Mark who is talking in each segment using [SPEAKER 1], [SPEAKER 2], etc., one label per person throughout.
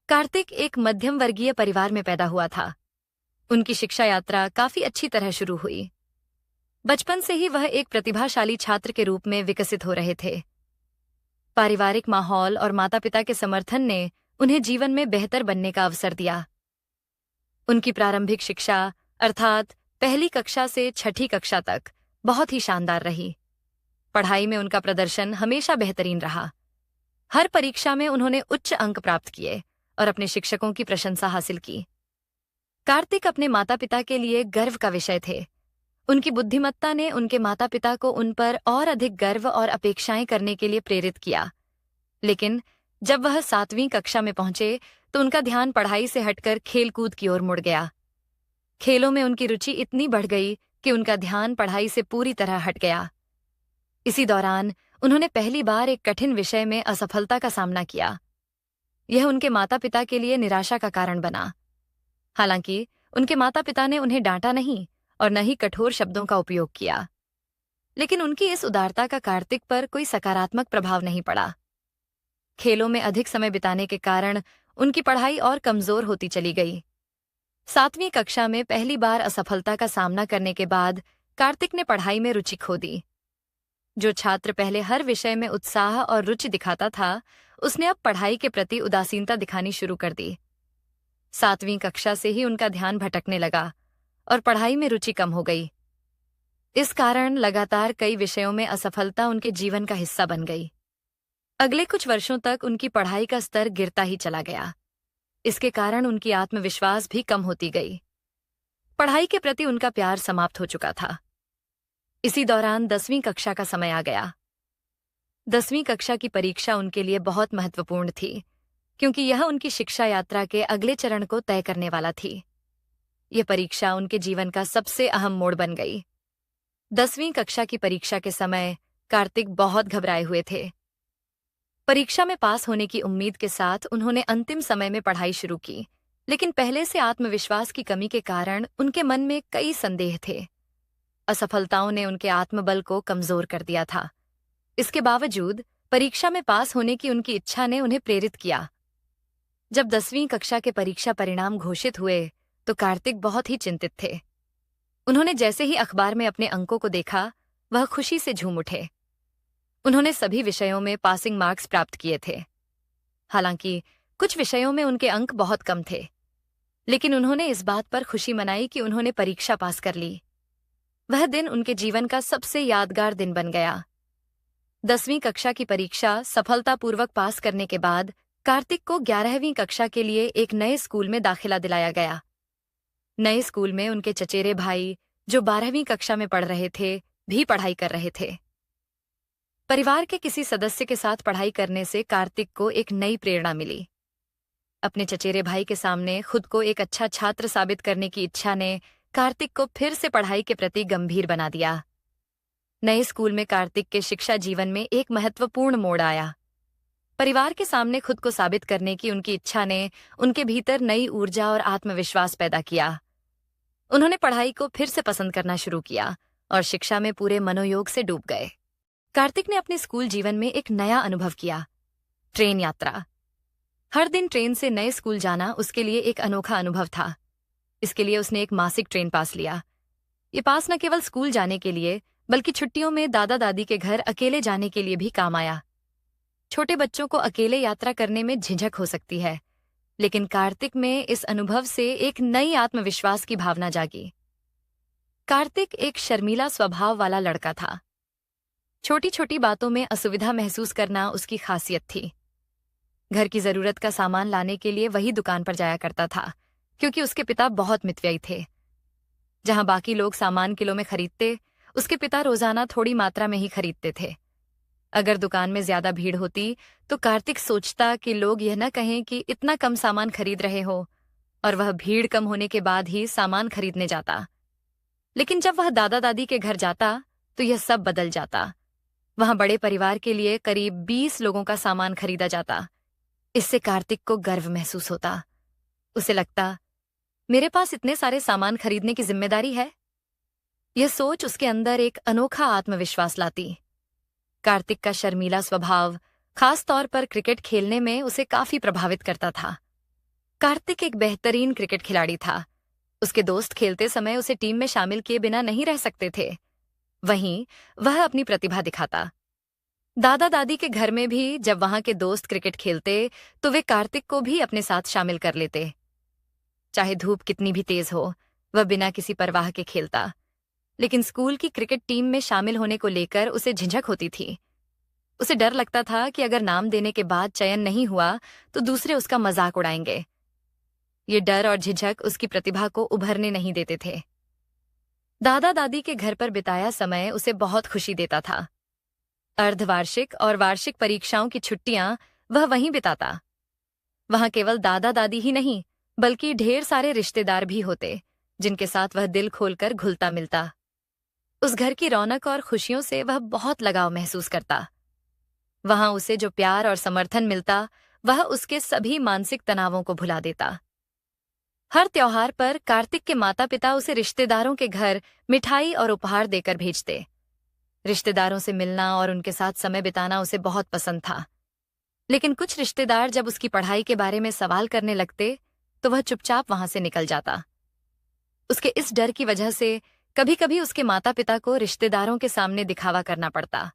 [SPEAKER 1] कार्तिक एक मध्यम वर्गीय परिवार में पैदा हुआ था। उनकी शिक्षा यात्रा काफी अच्छी तरह शुरू हुई। बचपन से ही वह एक प्रतिभाशाली छात्र के रूप में विकसित हो रहे थे। पारिवारिक माहौल और माता पिता के समर्थन ने उन्हें जीवन में बेहतर बनने का अवसर दिया। उनकी प्रारंभिक शिक्षा अर्थात पहली कक्षा से छठी कक्षा तक बहुत ही शानदार रही। पढ़ाई में उनका प्रदर्शन हमेशा बेहतरीन रहा। हर परीक्षा में उन्होंने उच्च अंक प्राप्त किए और अपने शिक्षकों की प्रशंसा हासिल की। कार्तिक अपने माता पिता के लिए गर्व का विषय थे। उनकी बुद्धिमत्ता ने उनके माता पिता को उन पर और अधिक गर्व और अपेक्षाएं करने के लिए प्रेरित किया। लेकिन जब वह 7वीं कक्षा में पहुंचे तो उनका ध्यान पढ़ाई से हटकर खेलकूद की ओर मुड़ गया। खेलों में उनकी रुचि इतनी बढ़ गई कि उनका ध्यान पढ़ाई से पूरी तरह हट गया। इसी दौरान उन्होंने पहली बार एक कठिन विषय में असफलता का सामना किया। यह उनके माता पिता के लिए निराशा का कारण बना। हालांकि उनके माता पिता ने उन्हें डांटा नहीं और न ही कठोर शब्दों का उपयोग किया, लेकिन उनकी इस उदारता का कार्तिक पर कोई सकारात्मक प्रभाव नहीं पड़ा। खेलों में अधिक समय बिताने के कारण उनकी पढ़ाई और कमजोर होती चली गई। 7वीं कक्षा में पहली बार असफलता का सामना करने के बाद कार्तिक ने पढ़ाई में रुचि खो दी। जो छात्र पहले हर विषय में उत्साह और रुचि दिखाता था, उसने अब पढ़ाई के प्रति उदासीनता दिखानी शुरू कर दी। 7वीं कक्षा से ही उनका ध्यान भटकने लगा और पढ़ाई में रुचि कम हो गई। इस कारण लगातार कई विषयों में असफलता उनके जीवन का हिस्सा बन गई। अगले कुछ वर्षों तक उनकी पढ़ाई का स्तर गिरता ही चला गया। इसके कारण उनकी आत्मविश्वास भी कम होती गई। पढ़ाई के प्रति उनका प्यार समाप्त हो चुका था। इसी दौरान 10वीं कक्षा का समय आ गया। 10वीं कक्षा की परीक्षा उनके लिए बहुत महत्वपूर्ण थी, क्योंकि यह उनकी शिक्षा यात्रा के अगले चरण को तय करने वाला थी। यह परीक्षा उनके जीवन का सबसे अहम मोड़ बन गई। 10वीं कक्षा की परीक्षा के समय कार्तिक बहुत घबराए हुए थे। परीक्षा में पास होने की उम्मीद के साथ उन्होंने अंतिम समय में पढ़ाई शुरू की, लेकिन पहले से आत्मविश्वास की कमी के कारण उनके मन में कई संदेह थे। असफलताओं ने उनके आत्मबल को कमजोर कर दिया था। इसके बावजूद परीक्षा में पास होने की उनकी इच्छा ने उन्हें प्रेरित किया। जब 10वीं कक्षा के परीक्षा परिणाम घोषित हुए तो कार्तिक बहुत ही चिंतित थे। उन्होंने जैसे ही अखबार में अपने अंकों को देखा, वह खुशी से झूम उठे। उन्होंने सभी विषयों में पासिंग मार्क्स प्राप्त किए थे। हालांकि कुछ विषयों में उनके अंक बहुत कम थे, लेकिन उन्होंने इस बात पर खुशी मनाई कि उन्होंने परीक्षा पास कर ली। वह दिन उनके जीवन का सबसे यादगार दिन बन गया। 10वीं कक्षा की परीक्षा सफलतापूर्वक पास करने के बाद कार्तिक को 11वीं कक्षा के लिए एक नए स्कूल में दाखिला दिलाया गया। नए स्कूल में उनके चचेरे भाई, जो 12वीं कक्षा में पढ़ रहे थे, भी पढ़ाई कर रहे थे। परिवार के किसी सदस्य के साथ पढ़ाई करने से कार्तिक को एक नई प्रेरणा मिली। अपने चचेरे भाई के सामने खुद को एक अच्छा छात्र साबित करने की इच्छा ने कार्तिक को फिर से पढ़ाई के प्रति गंभीर बना दिया। नए स्कूल में कार्तिक के शिक्षा जीवन में एक महत्वपूर्ण मोड़ आया। परिवार के सामने खुद को साबित करने की उनकी इच्छा ने उनके भीतर नई ऊर्जा और आत्मविश्वास पैदा किया। उन्होंने पढ़ाई को फिर से पसंद करना शुरू किया और शिक्षा में पूरे मनोयोग से डूब गए। कार्तिक ने अपने स्कूल जीवन में एक नया अनुभव किया, ट्रेन यात्रा। हर दिन ट्रेन से नए स्कूल जाना उसके लिए एक अनोखा अनुभव था। इसके लिए उसने एक मासिक ट्रेन पास लिया। ये पास न केवल स्कूल जाने के लिए, बल्कि छुट्टियों में दादा दादी के घर अकेले जाने के लिए भी काम आया। छोटे बच्चों को अकेले यात्रा करने में झिझक हो सकती है, लेकिन कार्तिक में इस अनुभव से एक नई आत्मविश्वास की भावना जागी। कार्तिक एक शर्मीला स्वभाव वाला लड़का था। छोटी छोटी बातों में असुविधा महसूस करना उसकी खासियत थी। घर की जरूरत का सामान लाने के लिए वही दुकान पर जाया करता था, क्योंकि उसके पिता बहुत मितव्ययी थे। जहां बाकी लोग सामान किलो में खरीदते, उसके पिता रोजाना थोड़ी मात्रा में ही खरीदते थे। अगर दुकान में ज्यादा भीड़ होती तो कार्तिक सोचता कि लोग यह न कहें कि इतना कम सामान खरीद रहे हो, और वह भीड़ कम होने के बाद ही सामान खरीदने जाता। लेकिन जब वह दादा दादी के घर जाता तो यह सब बदल जाता। वहां बड़े परिवार के लिए करीब 20 लोगों का सामान खरीदा जाता। इससे कार्तिक को गर्व महसूस होता। उसे लगता, मेरे पास इतने सारे सामान खरीदने की जिम्मेदारी है। यह सोच उसके अंदर एक अनोखा आत्मविश्वास लाती। कार्तिक का शर्मीला स्वभाव, खास तौर पर क्रिकेट खेलने में, उसे काफी प्रभावित करता था। कार्तिक एक बेहतरीन क्रिकेट खिलाड़ी था। उसके दोस्त खेलते समय उसे टीम में शामिल किए बिना नहीं रह सकते थे। वहीं वह अपनी प्रतिभा दिखाता। दादा दादी के घर में भी जब वहां के दोस्त क्रिकेट खेलते तो वे कार्तिक को भी अपने साथ शामिल कर लेते। चाहे धूप कितनी भी तेज हो, वह बिना किसी परवाह के खेलता। लेकिन स्कूल की क्रिकेट टीम में शामिल होने को लेकर उसे झिझक होती थी। उसे डर लगता था कि अगर नाम देने के बाद चयन नहीं हुआ तो दूसरे उसका मजाक उड़ाएंगे। ये डर और झिझक उसकी प्रतिभा को उभरने नहीं देते थे। दादा दादी के घर पर बिताया समय उसे बहुत खुशी देता था। अर्धवार्षिक और वार्षिक परीक्षाओं की छुट्टियां वह वहीं बिताता। वहां केवल दादा दादी ही नहीं, बल्कि ढेर सारे रिश्तेदार भी होते, जिनके साथ वह दिल खोलकर घुलता मिलता। उस घर की रौनक और खुशियों से वह बहुत लगाव महसूस करता। वहां उसे जो प्यार और समर्थन मिलता, वह उसके सभी मानसिक तनावों को भुला देता। हर त्योहार पर कार्तिक के माता पिता उसे रिश्तेदारों के घर मिठाई और उपहार देकर भेजते। रिश्तेदारों से मिलना और उनके साथ समय बिताना उसे बहुत पसंद था। लेकिन कुछ रिश्तेदार जब उसकी पढ़ाई के बारे में सवाल करने लगते तो वह चुपचाप वहां से निकल जाता। उसके इस डर की वजह से कभी कभी उसके माता पिता को रिश्तेदारों के सामने दिखावा करना पड़ता।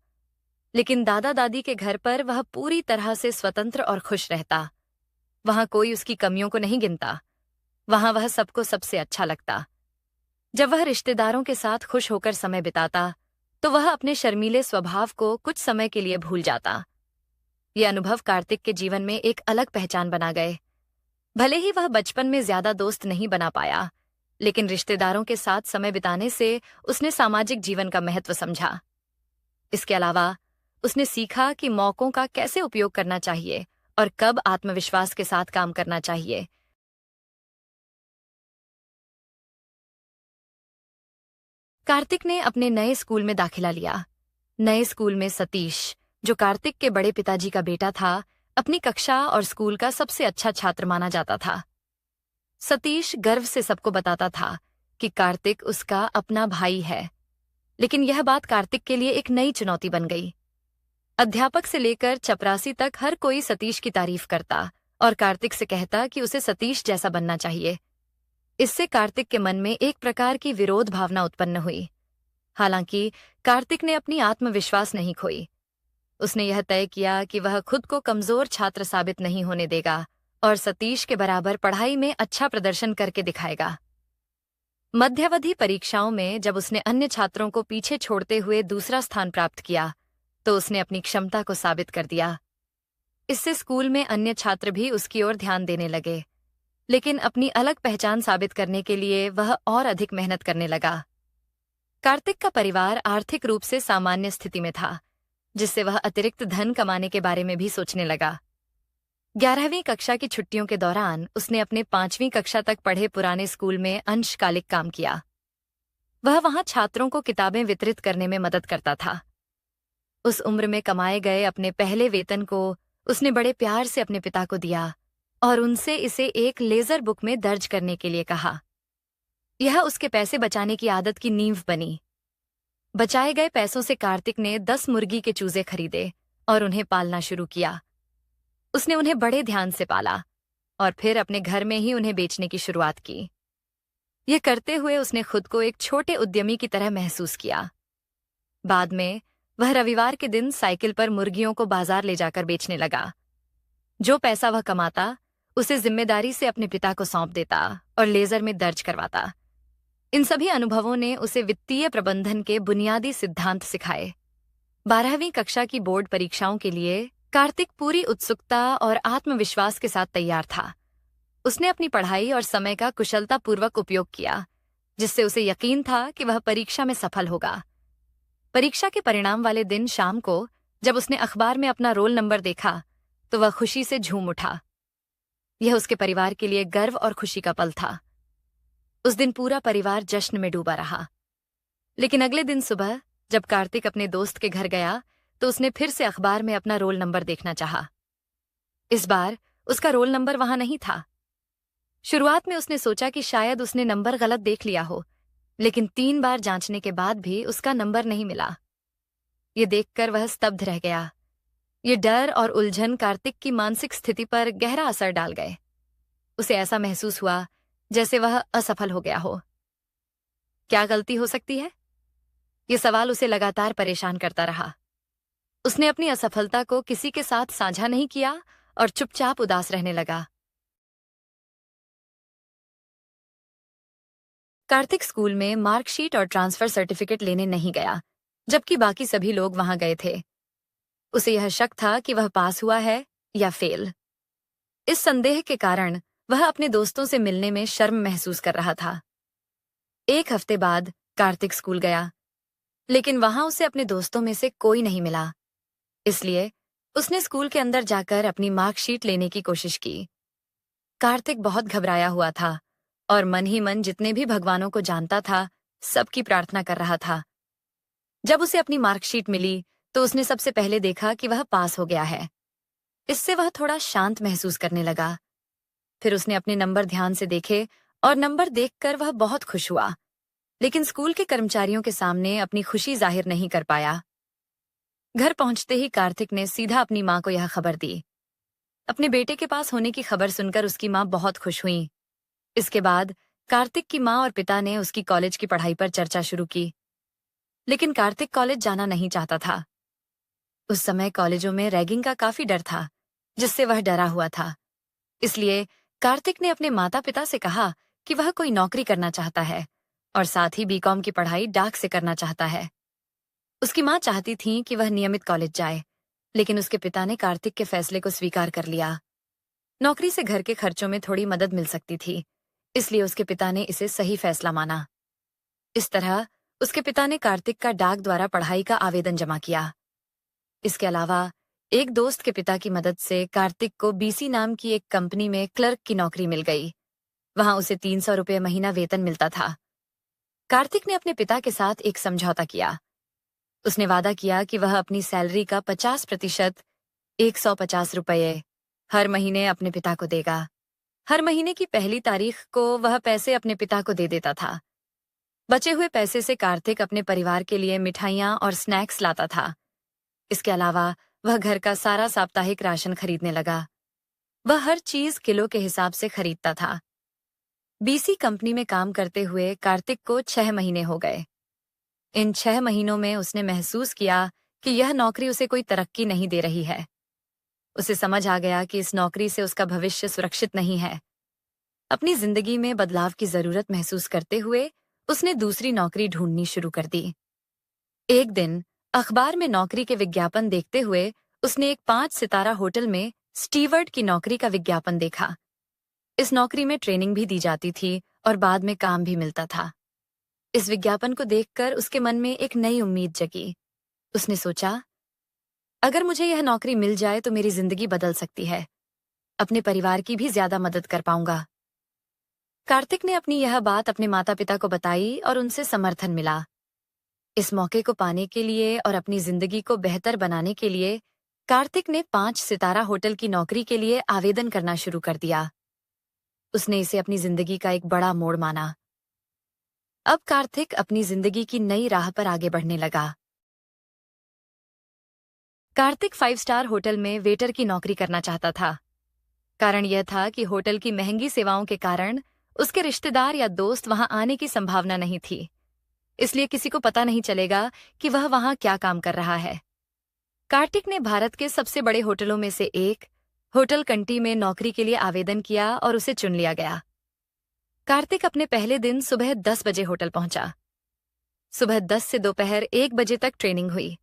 [SPEAKER 1] लेकिन दादा दादी के घर पर वह पूरी तरह से स्वतंत्र और खुश रहता। वहां कोई उसकी कमियों को नहीं गिनता। वहां वह सबको सबसे अच्छा लगता। जब वह रिश्तेदारों के साथ खुश होकर समय बिताता तो वह अपने शर्मीले स्वभाव को कुछ समय के लिए भूल जाता। ये अनुभव कार्तिक के जीवन में एक अलग पहचान बना गए। भले ही वह बचपन में ज्यादा दोस्त नहीं बना पाया, लेकिन रिश्तेदारों के साथ समय बिताने से उसने सामाजिक जीवन का महत्व समझा। इसके अलावा उसने सीखा कि मौकों का कैसे उपयोग करना चाहिए और कब आत्मविश्वास के साथ काम करना चाहिए। कार्तिक ने अपने नए स्कूल में दाखिला लिया। नए स्कूल में सतीश, जो कार्तिक के बड़े पिताजी का बेटा था, अपनी कक्षा और स्कूल का सबसे अच्छा छात्र माना जाता था। सतीश गर्व से सबको बताता था कि कार्तिक उसका अपना भाई है। लेकिन यह बात कार्तिक के लिए एक नई चुनौती बन गई। अध्यापक से लेकर चपरासी तक हर कोई सतीश की तारीफ करता और कार्तिक से कहता कि उसे सतीश जैसा बनना चाहिए। इससे कार्तिक के मन में एक प्रकार की विरोध भावना उत्पन्न हुई। हालांकि कार्तिक ने अपनी आत्मविश्वास नहीं खोई। उसने यह तय किया कि वह खुद को कमजोर छात्र साबित नहीं होने देगा और सतीश के बराबर पढ़ाई में अच्छा प्रदर्शन करके दिखाएगा। मध्यावधि परीक्षाओं में जब उसने अन्य छात्रों को पीछे छोड़ते हुए दूसरा स्थान प्राप्त किया तो उसने अपनी क्षमता को साबित कर दिया। इससे स्कूल में अन्य छात्र भी उसकी ओर ध्यान देने लगे। लेकिन अपनी अलग पहचान साबित करने के लिए वह और अधिक मेहनत करने लगा। कार्तिक का परिवार आर्थिक रूप से सामान्य स्थिति में था, जिससे वह अतिरिक्त धन कमाने के बारे में भी सोचने लगा। 11वीं कक्षा की छुट्टियों के दौरान उसने अपने 5वीं कक्षा तक पढ़े पुराने स्कूल में अंशकालिक काम किया। वह वहां छात्रों को किताबें वितरित करने में मदद करता था। उस उम्र में कमाए गए अपने पहले वेतन को उसने बड़े प्यार से अपने पिता को दिया और उनसे इसे एक लेजर बुक में दर्ज करने के लिए कहा। यह उसके पैसे बचाने की आदत की नींव बनी। बचाए गए पैसों से कार्तिक ने 10 मुर्गी के चूजे खरीदे और उन्हें पालना शुरू किया। उसने उन्हें बड़े ध्यान से पाला और फिर अपने घर में ही उन्हें बेचने की शुरुआत की। यह करते हुए उसने खुद को एक छोटे उद्यमी की तरह महसूस किया। बाद में वह रविवार के दिन साइकिल पर मुर्गियों को बाजार ले जाकर बेचने लगा। जो पैसा वह कमाता उसे जिम्मेदारी से अपने पिता को सौंप देता और लेजर में दर्ज करवाता। इन सभी अनुभवों ने उसे वित्तीय प्रबंधन के बुनियादी सिद्धांत सिखाए। 12वीं कक्षा की बोर्ड परीक्षाओं के लिए कार्तिक पूरी उत्सुकता और आत्मविश्वास के साथ तैयार था। उसने अपनी पढ़ाई और समय का कुशलतापूर्वक उपयोग किया, जिससे उसे यकीन था कि वह परीक्षा में सफल होगा। परीक्षा के परिणाम वाले दिन शाम को जब उसने अखबार में अपना रोल नंबर देखा तो वह खुशी से झूम उठा। यह उसके परिवार के लिए गर्व और खुशी का पल था। उस दिन पूरा परिवार जश्न में डूबा रहा। लेकिन अगले दिन सुबह जब कार्तिक अपने दोस्त के घर गया तो उसने फिर से अखबार में अपना रोल नंबर देखना चाहा। इस बार उसका रोल नंबर वहां नहीं था। शुरुआत में उसने सोचा कि शायद उसने नंबर गलत देख लिया हो, लेकिन 3 बार जांचने के बाद भी उसका नंबर नहीं मिला। ये देखकर वह स्तब्ध रह गया। ये डर और उलझन कार्तिक की मानसिक स्थिति पर गहरा असर डाल गए। उसे ऐसा महसूस हुआ जैसे वह असफल हो गया हो। क्या गलती हो सकती है? ये सवाल उसे लगातार परेशान करता रहा। उसने अपनी असफलता को किसी के साथ साझा नहीं किया और चुपचाप उदास रहने लगा। कार्तिक स्कूल में मार्कशीट और ट्रांसफर सर्टिफिकेट लेने नहीं गया, जबकि बाकी सभी लोग वहां गए थे। उसे यह शक था कि वह पास हुआ है या फेल। इस संदेह के कारण वह अपने दोस्तों से मिलने में शर्म महसूस कर रहा था। एक हफ्ते बाद कार्तिक स्कूल गया, लेकिन वहां उसे अपने दोस्तों में से कोई नहीं मिला। इसलिए उसने स्कूल के अंदर जाकर अपनी मार्कशीट लेने की कोशिश की। कार्तिक बहुत घबराया हुआ था और मन ही मन जितने भी भगवानों को जानता था, सबकी प्रार्थना कर रहा था। जब उसे अपनी मार्कशीट मिली तो उसने सबसे पहले देखा कि वह पास हो गया है। इससे वह थोड़ा शांत महसूस करने लगा। फिर उसने अपने नंबर ध्यान से देखे और नंबर देखकर वह बहुत खुश हुआ, लेकिन स्कूल के कर्मचारियों के सामने अपनी खुशी जाहिर नहीं कर पाया। घर पहुंचते ही कार्तिक ने सीधा अपनी मां को यह खबर दी। अपने बेटे के पास होने की खबर सुनकर उसकी मां बहुत खुश हुई। इसके बाद कार्तिक की मां और पिता ने उसकी कॉलेज की पढ़ाई पर चर्चा शुरू की, लेकिन कार्तिक कॉलेज जाना नहीं चाहता था। उस समय कॉलेजों में रैगिंग का काफी डर था, जिससे वह डरा हुआ था। इसलिए कार्तिक ने अपने माता पिता से कहा कि वह कोई नौकरी करना चाहता है और साथ ही बीकॉम की पढ़ाई डाक से करना चाहता है। उसकी मां चाहती थी कि वह नियमित कॉलेज जाए, लेकिन उसके पिता ने कार्तिक के फैसले को स्वीकार कर लिया। नौकरी से घर के खर्चों में थोड़ी मदद मिल सकती थी, इसलिए उसके पिता ने इसे सही फैसला माना। इस तरह उसके पिता ने कार्तिक का डाक द्वारा पढ़ाई का आवेदन जमा किया। इसके अलावा एक दोस्त के पिता की मदद से कार्तिक को बीसी नाम की एक कंपनी में क्लर्क की नौकरी मिल गई। वहां उसे 300 रुपये महीना वेतन मिलता था। कार्तिक ने अपने पिता के साथ एक समझौता किया। उसने वादा किया कि वह अपनी सैलरी का 50%, 150 रुपये हर महीने अपने पिता को देगा। हर महीने की पहली तारीख को वह पैसे अपने पिता को दे देता था। बचे हुए पैसे से कार्तिक अपने परिवार के लिए मिठाइयां और स्नैक्स लाता था। इसके अलावा वह घर का सारा साप्ताहिक राशन खरीदने लगा। वह हर चीज किलो के हिसाब से खरीदता था। बीसी कंपनी में काम करते हुए कार्तिक को 6 महीने हो गए। इन 6 महीनों में उसने महसूस किया कि यह नौकरी उसे कोई तरक्की नहीं दे रही है। उसे समझ आ गया कि इस नौकरी से उसका भविष्य सुरक्षित नहीं है। अपनी जिंदगी में बदलाव की जरूरत महसूस करते हुए उसने दूसरी नौकरी ढूंढनी शुरू कर दी। एक दिन अखबार में नौकरी के विज्ञापन देखते हुए उसने एक 5 सितारा होटल में स्टीवर्ड की नौकरी का विज्ञापन देखा। इस नौकरी में ट्रेनिंग भी दी जाती थी और बाद में काम भी मिलता था। इस विज्ञापन को देखकर उसके मन में एक नई उम्मीद जगी। उसने सोचा, अगर मुझे यह नौकरी मिल जाए तो मेरी जिंदगी बदल सकती है। अपने परिवार की भी ज्यादा मदद कर पाऊंगा। कार्तिक ने अपनी यह बात अपने माता पिता को बताई और उनसे समर्थन मिला। इस मौके को पाने के लिए और अपनी जिंदगी को बेहतर बनाने के लिए कार्तिक ने 5 सितारा होटल की नौकरी के लिए आवेदन करना शुरू कर दिया। उसने इसे अपनी जिंदगी का एक बड़ा मोड़ माना। अब कार्तिक अपनी जिंदगी की नई राह पर आगे बढ़ने लगा। कार्तिक 5 स्टार होटल में वेटर की नौकरी करना चाहता था। कारण यह था कि होटल की महंगी सेवाओं के कारण उसके रिश्तेदार या दोस्त वहां आने की संभावना नहीं थी। इसलिए किसी को पता नहीं चलेगा कि वह वहां क्या काम कर रहा है। कार्तिक ने भारत के सबसे बड़े होटलों में से एक होटल कंटी में नौकरी के लिए आवेदन किया और उसे चुन लिया गया। कार्तिक अपने पहले दिन सुबह 10 बजे होटल पहुंचा। सुबह 10 से दोपहर 1 बजे तक ट्रेनिंग हुई।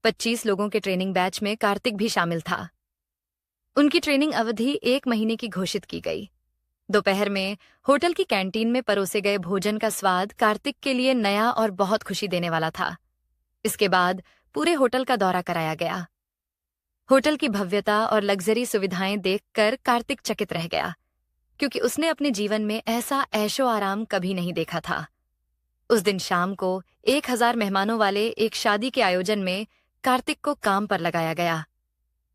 [SPEAKER 1] 25 लोगों के ट्रेनिंग बैच में कार्तिक भी शामिल था। उनकी ट्रेनिंग अवधि 1 महीने की घोषित की गई। दोपहर में होटल की कैंटीन में परोसे गए भोजन का स्वाद कार्तिक के लिए नया और बहुत खुशी देने वाला था। इसके बाद पूरे होटल का दौरा कराया गया। होटल की भव्यता और लग्जरी सुविधाएं देखकर कार्तिक चकित रह गया, क्योंकि उसने अपने जीवन में ऐसा ऐशो आराम कभी नहीं देखा था। उस दिन शाम को 1000 मेहमानों वाले एक शादी के आयोजन में कार्तिक को काम पर लगाया गया।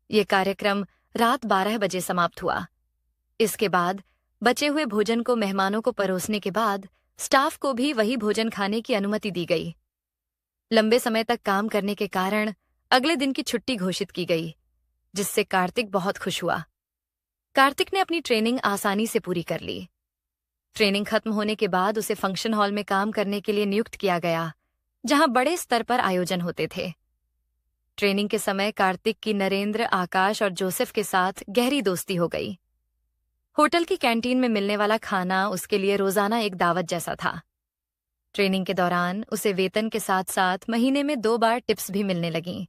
[SPEAKER 1] ये कार्यक्रम रात 12 बजे समाप्त हुआ। इसके बाद बचे हुए भोजन को मेहमानों को परोसने के बाद स्टाफ को भी वही भोजन खाने की अनुमति दी गई। लंबे समय तक काम करने के कारण अगले दिन की छुट्टी घोषित की गई, जिससे कार्तिक बहुत खुश हुआ। कार्तिक ने अपनी ट्रेनिंग आसानी से पूरी कर ली। ट्रेनिंग खत्म होने के बाद उसे फंक्शन हॉल में काम करने के लिए नियुक्त किया गया, जहां बड़े स्तर पर आयोजन होते थे। ट्रेनिंग के समय कार्तिक की नरेंद्र, आकाश और जोसेफ के साथ गहरी दोस्ती हो गई। होटल की कैंटीन में मिलने वाला खाना उसके लिए रोजाना एक दावत जैसा था। ट्रेनिंग के दौरान उसे वेतन के साथ साथ महीने में 2 बार टिप्स भी मिलने लगीं।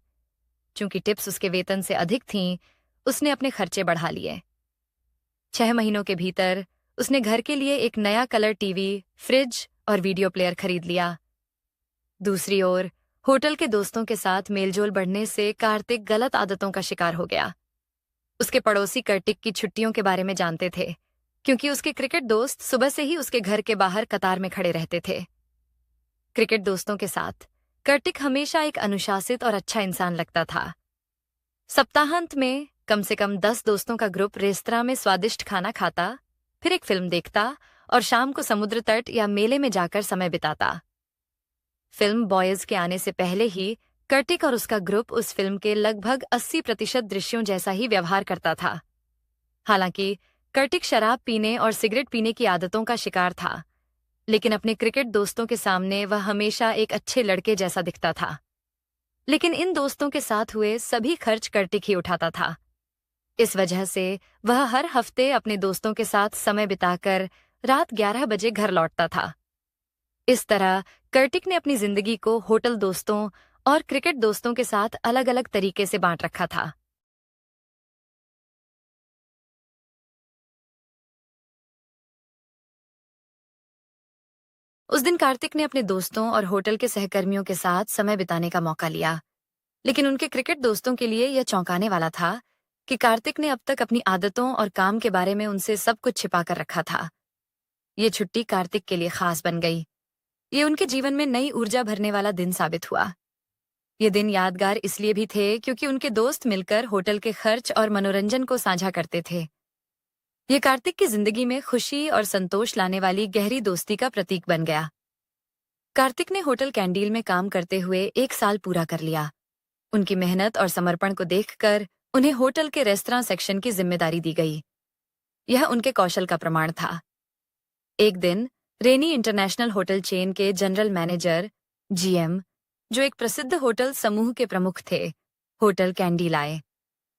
[SPEAKER 1] चूंकि टिप्स उसके वेतन से अधिक थीं, उसने अपने खर्चे बढ़ा लिए। 6 महीनों के भीतर उसने घर के लिए एक नया कलर टीवी, फ्रिज और वीडियो प्लेयर खरीद लिया। दूसरी ओर होटल के दोस्तों के साथ मेलजोल बढ़ने से कार्तिक गलत आदतों का शिकार हो गया। उसके पड़ोसी कार्तिक की छुट्टियों के बारे में जानते थे, क्योंकि उसके क्रिकेट दोस्त सुबह से ही उसके घर के बाहर कतार में खड़े रहते थे। क्रिकेट दोस्तों के साथ कार्तिक हमेशा एक अनुशासित और अच्छा इंसान लगता था। सप्ताहांत में कम से कम 10 दोस्तों का ग्रुप रेस्तरां में स्वादिष्ट खाना खाता, फिर एक फिल्म देखता और शाम को समुद्र तट या मेले में जाकर समय बिताता। फिल्म बॉयज के आने से पहले ही कार्तिक और उसका ग्रुप उस फिल्म के लगभग 80% दृश्यों जैसा ही व्यवहार करता था। हालांकि कार्तिक शराब पीने और सिगरेट पीने की आदतों का शिकार था, लेकिन अपने क्रिकेट दोस्तों के सामने वह हमेशा एक अच्छे लड़के जैसा दिखता था। लेकिन इन दोस्तों के साथ हुए सभी खर्च कार्तिक ही उठाता था। इस वजह से वह हर हफ्ते अपने दोस्तों के साथ समय बिताकर रात 11 बजे घर लौटता था। इस तरह कार्तिक ने अपनी जिंदगी को होटल दोस्तों और क्रिकेट दोस्तों के साथ अलग अलग तरीके से बांट रखा था। उस दिन कार्तिक ने अपने दोस्तों और होटल के सहकर्मियों के साथ समय बिताने का मौका लिया, लेकिन उनके क्रिकेट दोस्तों के लिए यह चौंकाने वाला था कि कार्तिक ने अब तक अपनी आदतों और काम के बारे में उनसे सब कुछ छिपा कर रखा था। ये छुट्टी कार्तिक के लिए खास बन गई। ये उनके जीवन में नई ऊर्जा भरने वाला दिन साबित हुआ। ये दिन यादगार इसलिए भी थे क्योंकि उनके दोस्त मिलकर होटल के खर्च और मनोरंजन को साझा करते थे। ये कार्तिक की जिंदगी में खुशी और संतोष लाने वाली गहरी दोस्ती का प्रतीक बन गया। कार्तिक ने होटल कैंडील में काम करते हुए 1 साल पूरा कर लिया। उनकी मेहनत और समर्पण को देखकर उन्हें होटल के रेस्तरां सेक्शन की जिम्मेदारी दी गई। यह उनके कौशल का प्रमाण था। एक दिन रेनी इंटरनेशनल होटल चेन के जनरल मैनेजर, जीएम, जो एक प्रसिद्ध होटल समूह के प्रमुख थे, होटल कैंडील आए।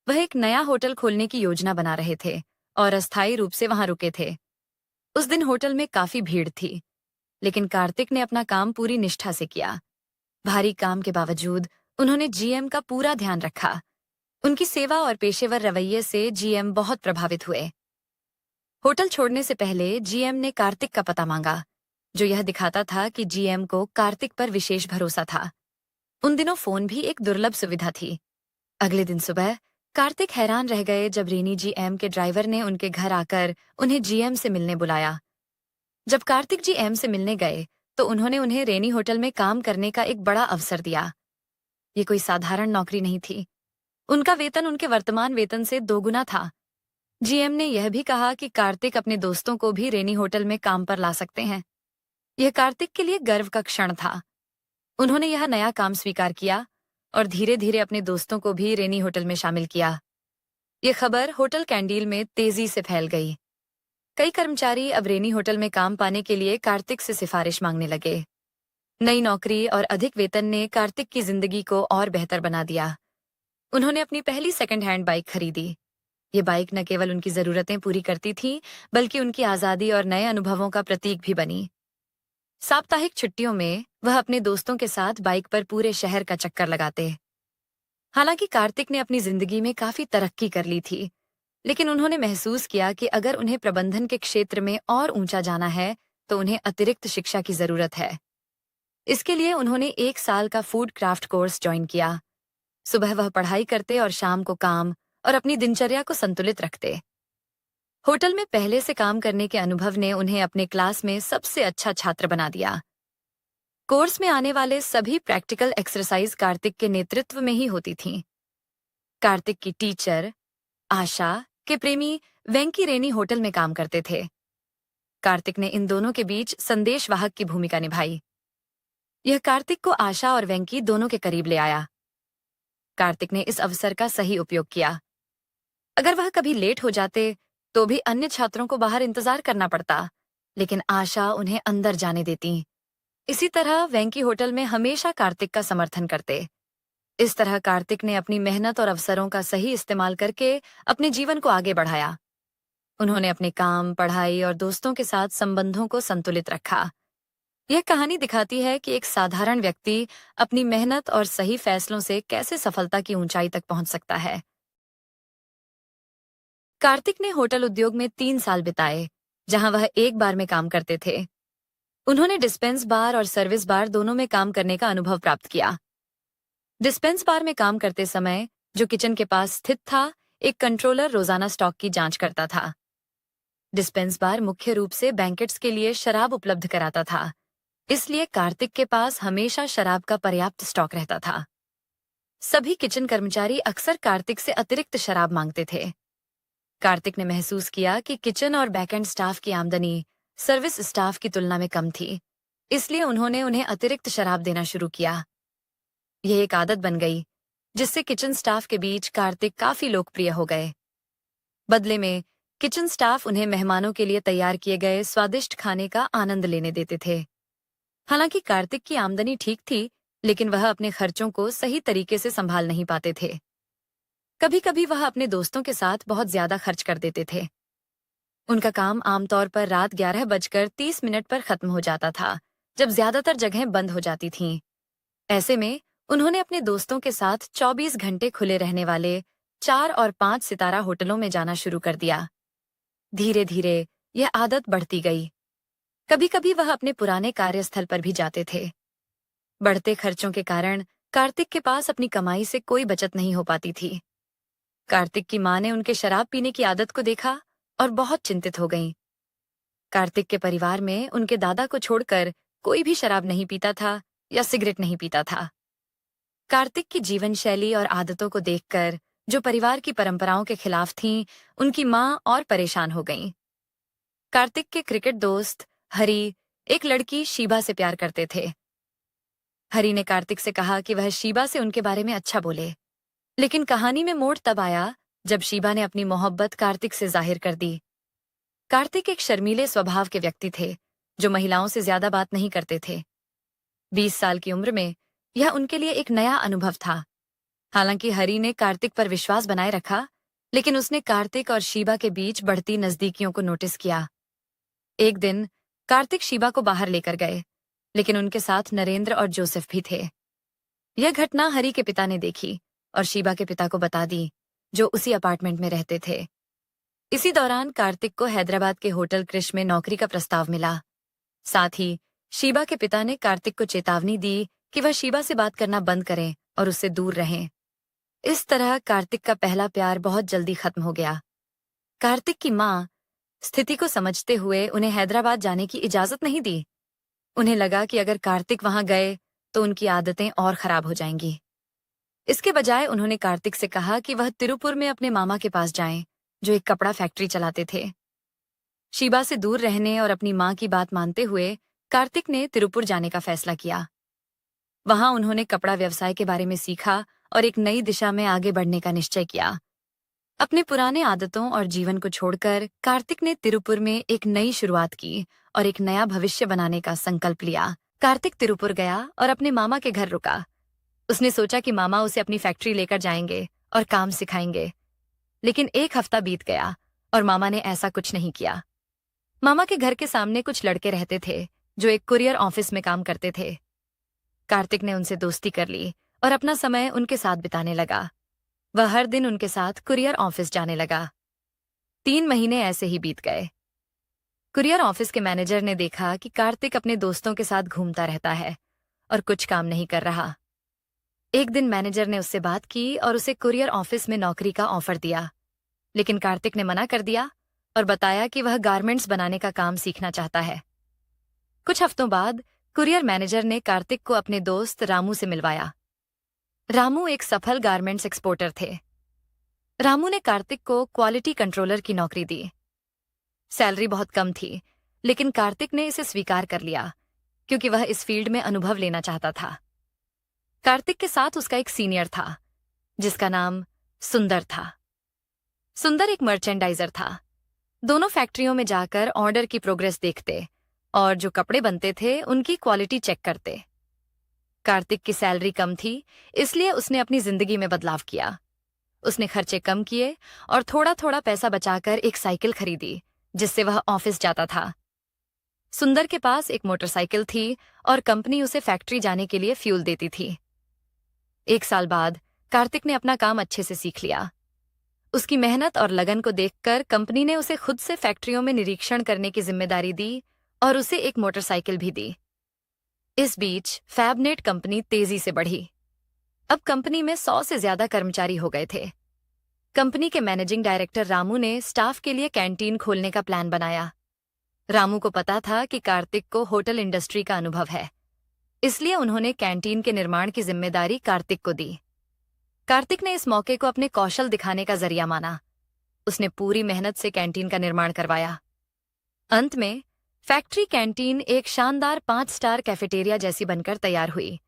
[SPEAKER 1] वह एक नया होटल खोलने की योजना बना रहे थे और अस्थायी रूप से वहां रुके थे। उस दिन होटल में काफी भीड़ थी, लेकिन कार्तिक ने अपना काम पूरी निष्ठा से किया। भारी काम के बावजूद उन्होंने जीएम का पूरा ध्यान रखा। उनकी सेवा और पेशेवर रवैये से जीएम बहुत प्रभावित हुए। होटल छोड़ने से पहले जीएम ने कार्तिक का पता मांगा, जो यह दिखाता था कि जीएम को कार्तिक पर विशेष भरोसा था। उन दिनों फोन भी एक दुर्लभ सुविधा थी। अगले दिन सुबह कार्तिक हैरान रह गए जब रेनी जीएम के ड्राइवर ने उनके घर आकर उन्हें जीएम से मिलने बुलाया। जब कार्तिक जीएम से मिलने गए तो उन्होंने उन्हें रेनी होटल में काम करने का एक बड़ा अवसर दिया। ये कोई साधारण नौकरी नहीं थी। उनका वेतन उनके वर्तमान वेतन से 2 गुना था। जीएम ने यह भी कहा कि कार्तिक अपने दोस्तों को भी रेनी होटल में काम पर ला सकते हैं। यह कार्तिक के लिए गर्व का क्षण था। उन्होंने यह नया काम स्वीकार किया और धीरे धीरे अपने दोस्तों को भी रेनी होटल में शामिल किया। यह खबर होटल कैंडील में तेजी से फैल गई। कई कर्मचारी अब रेनी होटल में काम पाने के लिए कार्तिक से सिफारिश मांगने लगे। नई नौकरी और अधिक वेतन ने कार्तिक की जिंदगी को और बेहतर बना दिया। उन्होंने अपनी पहली सेकंड हैंड बाइक खरीदी। ये बाइक न केवल उनकी जरूरतें पूरी करती थी, बल्कि उनकी आजादी और नए अनुभवों का प्रतीक भी बनी। साप्ताहिक छुट्टियों में वह अपने दोस्तों के साथ बाइक पर पूरे शहर का चक्कर लगाते। हालांकि कार्तिक ने अपनी जिंदगी में काफी तरक्की कर ली थी, लेकिन उन्होंने महसूस किया कि अगर उन्हें प्रबंधन के क्षेत्र में और ऊंचा जाना है तो उन्हें अतिरिक्त शिक्षा की जरूरत है। इसके लिए उन्होंने 1 साल का फूड क्राफ्ट कोर्स ज्वाइन किया। सुबह वह पढ़ाई करते और शाम को काम और अपनी दिनचर्या को संतुलित रखते। होटल में पहले से काम करने के अनुभव ने उन्हें अपने क्लास में सबसे अच्छा छात्र बना दिया। कोर्स में आने वाले सभी प्रैक्टिकल एक्सरसाइज कार्तिक के नेतृत्व में ही होती थीं। कार्तिक की टीचर, आशा के प्रेमी वेंकी रेनी होटल में काम करते थे। कार्तिक ने इन दोनों के बीच संदेशवाहक की भूमिका निभाई। यह कार्तिक को आशा और वेंकी दोनों के करीब ले आया। कार्तिक ने इस अवसर का सही उपयोग किया। अगर वह कभी लेट हो जाते तो भी अन्य छात्रों को बाहर इंतजार करना पड़ता, लेकिन आशा उन्हें अंदर जाने देती। इसी तरह वेंकी होटल में हमेशा कार्तिक का समर्थन करते। इस तरह कार्तिक ने अपनी मेहनत और अवसरों का सही इस्तेमाल करके अपने जीवन को आगे बढ़ाया। उन्होंने अपने काम, पढ़ाई और दोस्तों के साथ संबंधों को संतुलित रखा। यह कहानी दिखाती है कि एक साधारण व्यक्ति अपनी मेहनत और सही फैसलों से कैसे सफलता की ऊंचाई तक पहुंच सकता है। कार्तिक ने होटल उद्योग में 3 साल बिताए, जहां वह एक बार में काम करते थे। उन्होंने डिस्पेंस बार और सर्विस बार दोनों में काम करने का अनुभव प्राप्त किया। डिस्पेंस बार में काम करते समय, जो किचन के पास स्थित था, एक कंट्रोलर रोजाना स्टॉक की जांच करता था। डिस्पेंस बार मुख्य रूप से बैंकेट्स के लिए शराब उपलब्ध कराता था, इसलिए कार्तिक के पास हमेशा शराब का पर्याप्त स्टॉक रहता था। सभी किचन कर्मचारी अक्सर कार्तिक से अतिरिक्त शराब मांगते थे। कार्तिक ने महसूस किया कि किचन और बैकएंड स्टाफ की आमदनी सर्विस स्टाफ की तुलना में कम थी, इसलिए उन्होंने उन्हें अतिरिक्त शराब देना शुरू किया। यह एक आदत बन गई, जिससे किचन स्टाफ के बीच कार्तिक काफी लोकप्रिय हो गए। बदले में किचन स्टाफ उन्हें मेहमानों के लिए तैयार किए गए स्वादिष्ट खाने का आनंद लेने देते थे। हालांकि कार्तिक की आमदनी ठीक थी, लेकिन वह अपने खर्चों को सही तरीके से संभाल नहीं पाते थे। कभी कभी वह अपने दोस्तों के साथ बहुत ज्यादा खर्च कर देते थे। उनका काम आमतौर पर रात 11:30 पर खत्म हो जाता था, जब ज्यादातर जगहें बंद हो जाती थीं। ऐसे में उन्होंने अपने दोस्तों के साथ 24 घंटे खुले रहने वाले 4 और 5 सितारा होटलों में जाना शुरू कर दिया। धीरे धीरे यह आदत बढ़ती गई। कभी कभी वह अपने पुराने कार्यस्थल पर भी जाते थे। बढ़ते खर्चों के कारण कार्तिक के पास अपनी कमाई से कोई बचत नहीं हो पाती थी। कार्तिक की मां ने उनके शराब पीने की आदत को देखा और बहुत चिंतित हो गईं। कार्तिक के परिवार में उनके दादा को छोड़कर कोई भी शराब नहीं पीता था या सिगरेट नहीं पीता था। कार्तिक की जीवन शैली और आदतों को देखकर, जो परिवार की परंपराओं के खिलाफ थीं, उनकी मां और परेशान हो गईं। कार्तिक के क्रिकेट दोस्त हरी एक लड़की शीबा से प्यार करते थे। हरी ने कार्तिक से कहा कि वह शीबा से उनके बारे में अच्छा बोले, लेकिन कहानी में मोड़ तब आया जब शीबा ने अपनी मोहब्बत कार्तिक से जाहिर कर दी। कार्तिक एक शर्मीले स्वभाव के व्यक्ति थे, जो महिलाओं से ज्यादा बात नहीं करते थे। 20 साल की उम्र में यह उनके लिए एक नया अनुभव था। हालांकि हरी ने कार्तिक पर विश्वास बनाए रखा, लेकिन उसने कार्तिक और शीबा के बीच बढ़ती नजदीकियों को नोटिस किया। एक दिन कार्तिक शीबा को बाहर लेकर गए, लेकिन उनके साथ नरेंद्र और जोसेफ भी थे। यह घटना हरी के पिता ने देखी और शीबा के पिता को बता दी, जो उसी अपार्टमेंट में रहते थे। इसी दौरान कार्तिक को हैदराबाद के होटल क्रिश में नौकरी का प्रस्ताव मिला। साथ ही शीबा के पिता ने कार्तिक को चेतावनी दी कि वह शीबा से बात करना बंद करें और उससे दूर रहें। इस तरह कार्तिक का पहला प्यार बहुत जल्दी खत्म हो गया। कार्तिक की मां स्थिति को समझते हुए उन्हें हैदराबाद जाने की इजाजत नहीं दी। उन्हें लगा कि अगर कार्तिक वहां गए तो उनकी आदतें और खराब हो जाएंगी। इसके बजाय उन्होंने कार्तिक से कहा कि वह तिरुपुर में अपने मामा के पास जाएं, जो एक कपड़ा फैक्ट्री चलाते थे। शीबा से दूर रहने और अपनी मां की बात मानते हुए कार्तिक ने तिरुपुर जाने का फैसला किया। वहां उन्होंने कपड़ा व्यवसाय के बारे में सीखा और एक नई दिशा में आगे बढ़ने का निश्चय किया। अपने पुराने आदतों और जीवन को छोड़कर कार्तिक ने तिरुपुर में एक नई शुरुआत की और एक नया भविष्य बनाने का संकल्प लिया। कार्तिक तिरुपुर गया और अपने मामा के घर रुका। उसने सोचा कि मामा उसे अपनी फैक्ट्री लेकर जाएंगे और काम सिखाएंगे, लेकिन 1 हफ्ता बीत गया और मामा ने ऐसा कुछ नहीं किया। मामा के घर के सामने कुछ लड़के रहते थे, जो एक कुरियर ऑफिस में काम करते थे। कार्तिक ने उनसे दोस्ती कर ली और अपना समय उनके साथ बिताने लगा। वह हर दिन उनके साथ कुरियर ऑफिस जाने लगा। 3 महीने ऐसे ही बीत गए। कुरियर ऑफिस के मैनेजर ने देखा कि कार्तिक अपने दोस्तों के साथ घूमता रहता है और कुछ काम नहीं कर रहा। एक दिन मैनेजर ने उससे बात की और उसे कुरियर ऑफिस में नौकरी का ऑफर दिया, लेकिन कार्तिक ने मना कर दिया और बताया कि वह गारमेंट्स बनाने का काम सीखना चाहता है। कुछ हफ्तों बाद कुरियर मैनेजर ने कार्तिक को अपने दोस्त रामू से मिलवाया। रामू एक सफल गारमेंट्स एक्सपोर्टर थे। रामू ने कार्तिक को क्वालिटी कंट्रोलर की नौकरी दी। सैलरी बहुत कम थी, लेकिन कार्तिक ने इसे स्वीकार कर लिया क्योंकि वह इस फील्ड में अनुभव लेना चाहता था। कार्तिक के साथ उसका एक सीनियर था, जिसका नाम सुंदर था। सुंदर एक मर्चेंडाइजर था। दोनों फैक्ट्रियों में जाकर ऑर्डर की प्रोग्रेस देखते और जो कपड़े बनते थे उनकी क्वालिटी चेक करते। कार्तिक की सैलरी कम थी, इसलिए उसने अपनी जिंदगी में बदलाव किया। उसने खर्चे कम किए और थोड़ा थोड़ा पैसा बचाकर एक साइकिल खरीदी, जिससे वह ऑफिस जाता था। सुंदर के पास एक मोटरसाइकिल थी और कंपनी उसे फैक्ट्री जाने के लिए फ्यूल देती थी। 1 साल बाद कार्तिक ने अपना काम अच्छे से सीख लिया। उसकी मेहनत और लगन को देखकर कंपनी ने उसे खुद से फैक्ट्रियों में निरीक्षण करने की जिम्मेदारी दी और उसे एक मोटरसाइकिल भी दी। इस बीच फैबनेट कंपनी तेजी से बढ़ी। अब कंपनी में 100 से ज्यादा कर्मचारी हो गए थे। कंपनी के मैनेजिंग डायरेक्टर रामू ने स्टाफ के लिए कैंटीन खोलने का प्लान बनाया। रामू को पता था कि कार्तिक को होटल इंडस्ट्री का अनुभव है, इसलिए उन्होंने कैंटीन के निर्माण की जिम्मेदारी कार्तिक को दी। कार्तिक ने इस मौके को अपने कौशल दिखाने का जरिया माना। उसने पूरी मेहनत से कैंटीन का निर्माण करवाया। अंत में फैक्ट्री कैंटीन एक शानदार 5 स्टार कैफेटेरिया जैसी बनकर तैयार हुई।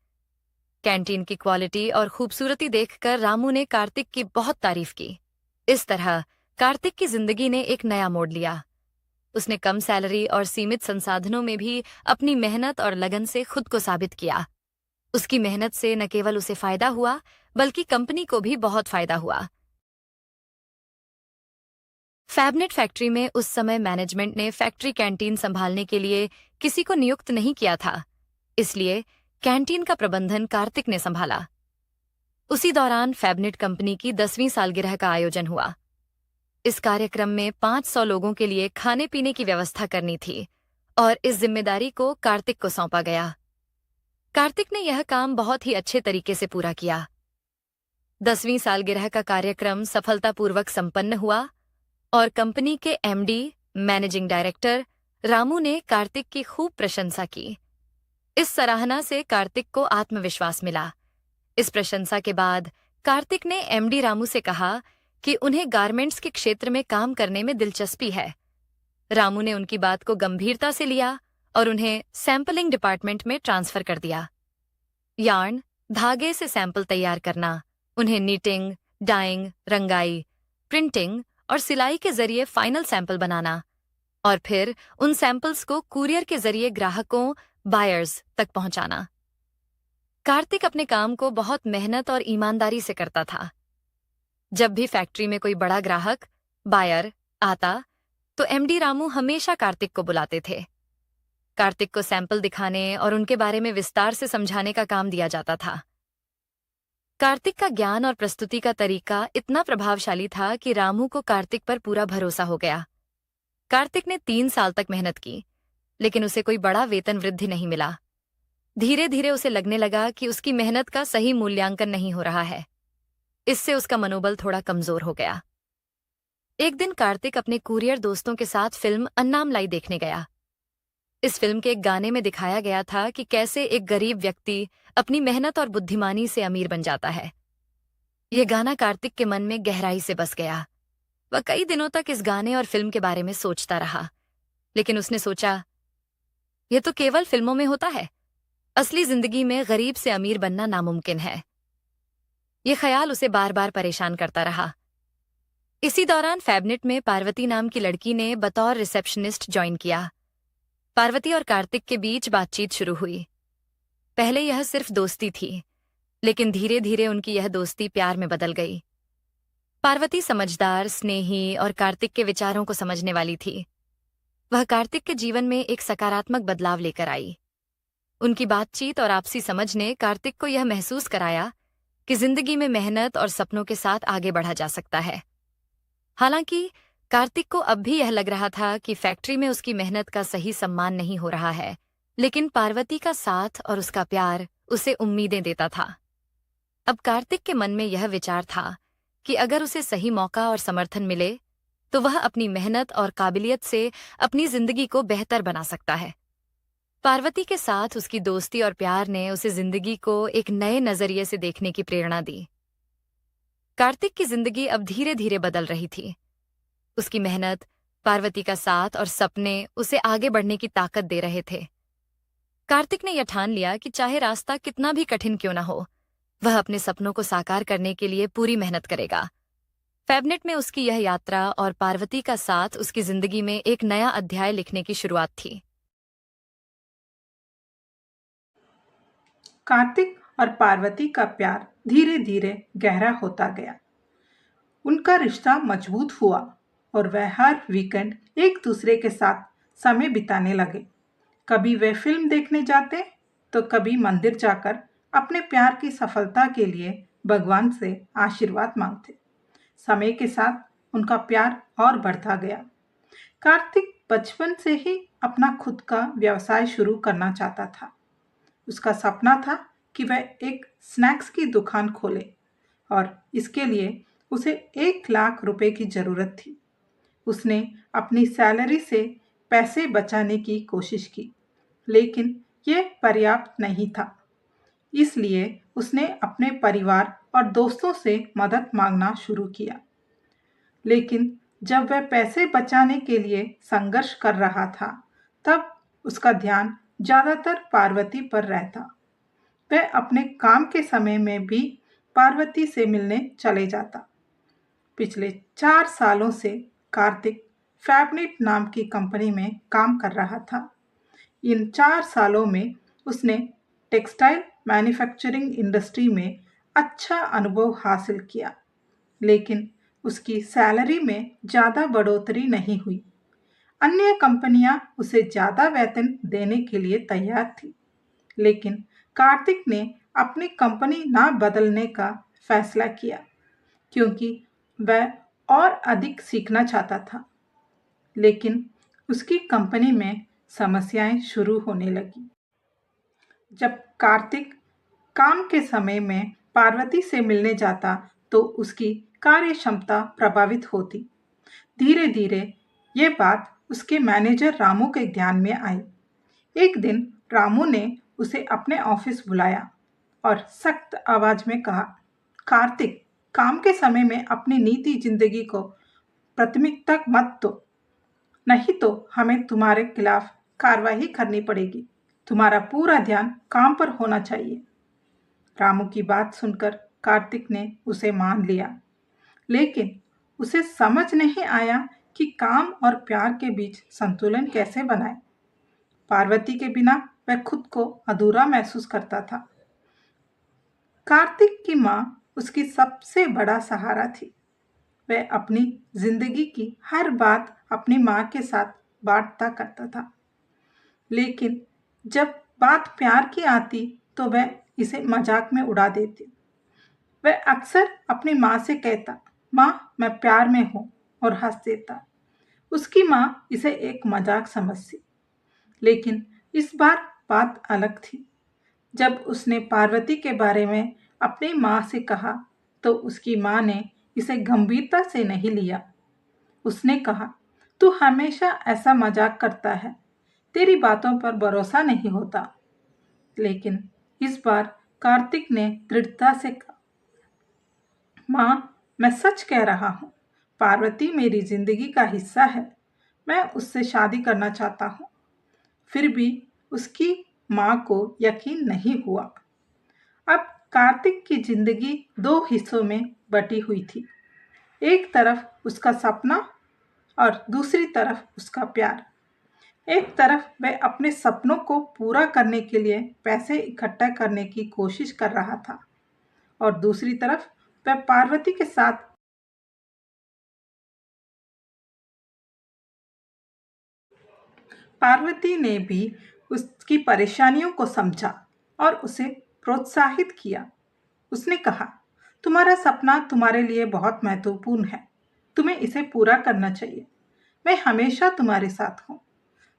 [SPEAKER 1] कैंटीन की क्वालिटी और खूबसूरती देखकर रामू ने कार्तिक की बहुत तारीफ की। इस तरह कार्तिक की जिंदगी ने एक नया मोड़ लिया। उसने कम सैलरी और सीमित संसाधनों में भी अपनी मेहनत और लगन से खुद को साबित किया। उसकी मेहनत से न केवल उसे फायदा हुआ, बल्कि कंपनी को भी बहुत फायदा हुआ। फैबनेट फैक्ट्री में उस समय मैनेजमेंट ने फैक्ट्री कैंटीन संभालने के लिए किसी को नियुक्त नहीं किया था, इसलिए कैंटीन का प्रबंधन कार्तिक ने संभाला। उसी दौरान फैबनेट कंपनी की 10वीं सालगिरह का आयोजन हुआ। इस कार्यक्रम में 500 लोगों के लिए खाने पीने की व्यवस्था करनी थी और इस जिम्मेदारी को कार्तिक को सौंपा गया। कार्तिक ने यह काम बहुत ही अच्छे तरीके से पूरा किया। 10वीं सालगिरह का कार्यक्रम सफलतापूर्वक संपन्न हुआ और कंपनी के एमडी, मैनेजिंग डायरेक्टर रामू ने कार्तिक की खूब प्रशंसा की। इस सराहना से कार्तिक को आत्मविश्वास मिला। इस प्रशंसा के बाद कार्तिक ने एमडी रामू से कहा कि उन्हें गारमेंट्स के क्षेत्र में काम करने में दिलचस्पी है। रामू ने उनकी बात को गंभीरता से लिया और उन्हें सैंपलिंग डिपार्टमेंट में ट्रांसफर कर दिया। यार्न, धागे से सैंपल तैयार करना, उन्हें नीटिंग, डाइंग, रंगाई, प्रिंटिंग और सिलाई के जरिए फाइनल सैंपल बनाना और फिर उन सैंपल्स को कुरियर के जरिए ग्राहकों, बायर्स तक पहुंचाना। कार्तिक अपने काम को बहुत मेहनत और ईमानदारी से करता था। जब भी फैक्ट्री में कोई बड़ा ग्राहक, बायर आता, तो एमडी रामू हमेशा कार्तिक को बुलाते थे। कार्तिक को सैंपल दिखाने और उनके बारे में विस्तार से समझाने का काम दिया जाता था। कार्तिक का ज्ञान और प्रस्तुति का तरीका इतना प्रभावशाली था कि रामू को कार्तिक पर पूरा भरोसा हो गया। कार्तिक ने 3 साल तक मेहनत की, लेकिन उसे कोई बड़ा वेतन वृद्धि नहीं मिला। धीरे धीरे उसे लगने लगा कि उसकी मेहनत का सही मूल्यांकन नहीं हो रहा है। इससे उसका मनोबल थोड़ा कमजोर हो गया। एक दिन कार्तिक अपने कुरियर दोस्तों के साथ फिल्म अन्नामलाई देखने गया। इस फिल्म के एक गाने में दिखाया गया था कि कैसे एक गरीब व्यक्ति अपनी मेहनत और बुद्धिमानी से अमीर बन जाता है। यह गाना कार्तिक के मन में गहराई से बस गया। वह कई दिनों तक इस गाने और फिल्म के बारे में सोचता रहा, लेकिन उसने सोचा, यह तो केवल फिल्मों में होता है। असली जिंदगी में गरीब से अमीर बनना नामुमकिन है। यह ख्याल उसे बार बार परेशान करता रहा। इसी दौरान फैबनेट में पार्वती नाम की लड़की ने बतौर रिसेप्शनिस्ट ज्वाइन किया। पार्वती और कार्तिक के बीच बातचीत शुरू हुई। पहले यह सिर्फ दोस्ती थी, लेकिन धीरे धीरे उनकी यह दोस्ती प्यार में बदल गई। पार्वती समझदार, स्नेही और कार्तिक के विचारों को समझने वाली थी। वह कार्तिक के जीवन में एक सकारात्मक बदलाव लेकर आई। उनकी बातचीत और आपसी समझ ने कार्तिक को यह महसूस कराया कि जिंदगी में मेहनत और सपनों के साथ आगे बढ़ा जा सकता है। हालांकि कार्तिक को अब भी यह लग रहा था कि फैक्ट्री में उसकी मेहनत का सही सम्मान नहीं हो रहा है, लेकिन पार्वती का साथ और उसका प्यार उसे उम्मीदें देता था। अब कार्तिक के मन में यह विचार था कि अगर उसे सही मौका और समर्थन मिले, तो वह अपनी मेहनत और काबिलियत से अपनी जिंदगी को बेहतर बना सकता है। पार्वती के साथ उसकी दोस्ती और प्यार ने उसे जिंदगी को एक नए नजरिए से देखने की प्रेरणा दी। कार्तिक की जिंदगी अब धीरे धीरे बदल रही थी। उसकी मेहनत, पार्वती का साथ और सपने उसे आगे बढ़ने की ताकत दे रहे थे। कार्तिक ने यह ठान लिया कि चाहे रास्ता कितना भी कठिन क्यों न हो, वह अपने सपनों को साकार करने के लिए पूरी मेहनत करेगा। फैबनेट में उसकी यह यात्रा और पार्वती का साथ उसकी जिंदगी में एक नया अध्याय लिखने की शुरुआत थी।
[SPEAKER 2] कार्तिक और पार्वती का प्यार धीरे धीरे गहरा होता गया। उनका रिश्ता मजबूत हुआ और वह हर वीकेंड एक दूसरे के साथ समय बिताने लगे। कभी वे फिल्म देखने जाते तो कभी मंदिर जाकर अपने प्यार की सफलता के लिए भगवान से आशीर्वाद मांगते। समय के साथ उनका प्यार और बढ़ता गया। कार्तिक बचपन से ही अपना खुद का व्यवसाय शुरू करना चाहता था। उसका सपना था कि वह एक स्नैक्स की दुकान खोले और इसके लिए उसे 1 लाख रुपए की जरूरत थी। उसने अपनी सैलरी से पैसे बचाने की कोशिश की, लेकिन यह पर्याप्त नहीं था। इसलिए उसने अपने परिवार और दोस्तों से मदद मांगना शुरू किया। लेकिन जब वह पैसे बचाने के लिए संघर्ष कर रहा था, तब उसका ध्यान ज्यादातर पार्वती पर रहता। वह अपने काम के समय में भी पार्वती से मिलने चले जाता। पिछले 4 सालों से कार्तिक फैबनेट नाम की कंपनी में काम कर रहा था। इन 4 सालों में उसने टेक्सटाइल मैन्युफैक्चरिंग इंडस्ट्री में अच्छा अनुभव हासिल किया, लेकिन उसकी सैलरी में ज़्यादा बढ़ोतरी नहीं हुई। अन्य कंपनियां उसे ज़्यादा वेतन देने के लिए तैयार थी, लेकिन कार्तिक ने अपनी कंपनी ना बदलने का फैसला किया क्योंकि वह और अधिक सीखना चाहता था। लेकिन उसकी कंपनी में समस्याएं शुरू होने लगी। जब कार्तिक काम के समय में पार्वती से मिलने जाता तो उसकी कार्य क्षमता प्रभावित होती। धीरे धीरे ये बात उसके मैनेजर रामू के ध्यान में आई। एक दिन रामू ने उसे अपने ऑफिस बुलाया और सख्त आवाज में कहा, कार्तिक, काम के समय में अपनी निजी जिंदगी को प्राथमिकता मत दो, नहीं तो हमें तुम्हारे खिलाफ कार्रवाई करनी पड़ेगी। तुम्हारा पूरा ध्यान काम पर होना चाहिए। रामू की बात सुनकर कार्तिक ने उसे मान लिया, लेकिन उसे समझ नहीं आया कि काम और प्यार के बीच संतुलन कैसे बनाए। पार्वती के बिना वह खुद को अधूरा महसूस करता था। कार्तिक की माँ उसकी सबसे बड़ा सहारा थी। वह अपनी जिंदगी की हर बात अपनी माँ के साथ बांटता करता था, लेकिन जब बात प्यार की आती तो वह इसे मजाक में उड़ा देती। वह अक्सर अपनी माँ से कहता, माँ मैं प्यार में हूँ, और हंस देता। उसकी माँ इसे एक मजाक समझती, लेकिन इस बार बात अलग थी। जब उसने पार्वती के बारे में अपनी माँ से कहा तो उसकी माँ ने इसे गंभीरता से नहीं लिया। उसने कहा, तू हमेशा ऐसा मजाक करता है, तेरी बातों पर भरोसा नहीं होता। लेकिन इस बार कार्तिक ने दृढ़ता से कहा, माँ मैं सच कह रहा हूँ, पार्वती मेरी जिंदगी का हिस्सा है, मैं उससे शादी करना चाहता हूँ। फिर भी उसकी माँ को यकीन नहीं हुआ। अब कार्तिक की जिंदगी 2 हिस्सों में बटी हुई थी। एक तरफ उसका सपना और दूसरी तरफ उसका प्यार। एक तरफ वह अपने सपनों को पूरा करने के लिए पैसे इकट्ठा करने की कोशिश कर रहा था और दूसरी तरफ वह पार्वती के साथ पार्वती ने भी उसकी परेशानियों को समझा और उसे प्रोत्साहित किया। उसने कहा, तुम्हारा सपना तुम्हारे लिए बहुत महत्वपूर्ण है, तुम्हें इसे पूरा करना चाहिए, मैं हमेशा तुम्हारे साथ हूँ।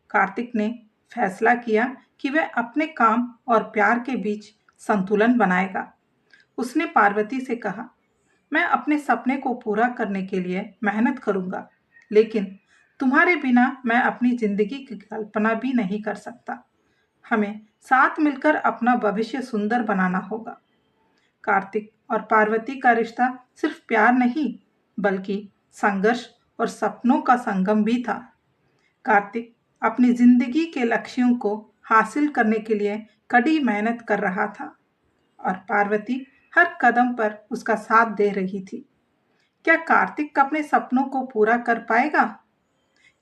[SPEAKER 2] कार्तिक ने फैसला किया कि वह अपने काम और प्यार के बीच संतुलन बनाएगा। उसने पार्वती से कहा, मैं अपने सपने को पूरा करने के लिए मेहनत करूंगा, लेकिन तुम्हारे बिना मैं अपनी जिंदगी की कल्पना भी नहीं कर सकता। हमें साथ मिलकर अपना भविष्य सुंदर बनाना होगा। कार्तिक और पार्वती का रिश्ता सिर्फ प्यार नहीं, बल्कि संघर्ष और सपनों का संगम भी था। कार्तिक अपनी जिंदगी के लक्ष्यों को हासिल करने के लिए कड़ी मेहनत कर रहा था और पार्वती हर कदम पर उसका साथ दे रही थी। क्या कार्तिक अपने सपनों को पूरा कर पाएगा?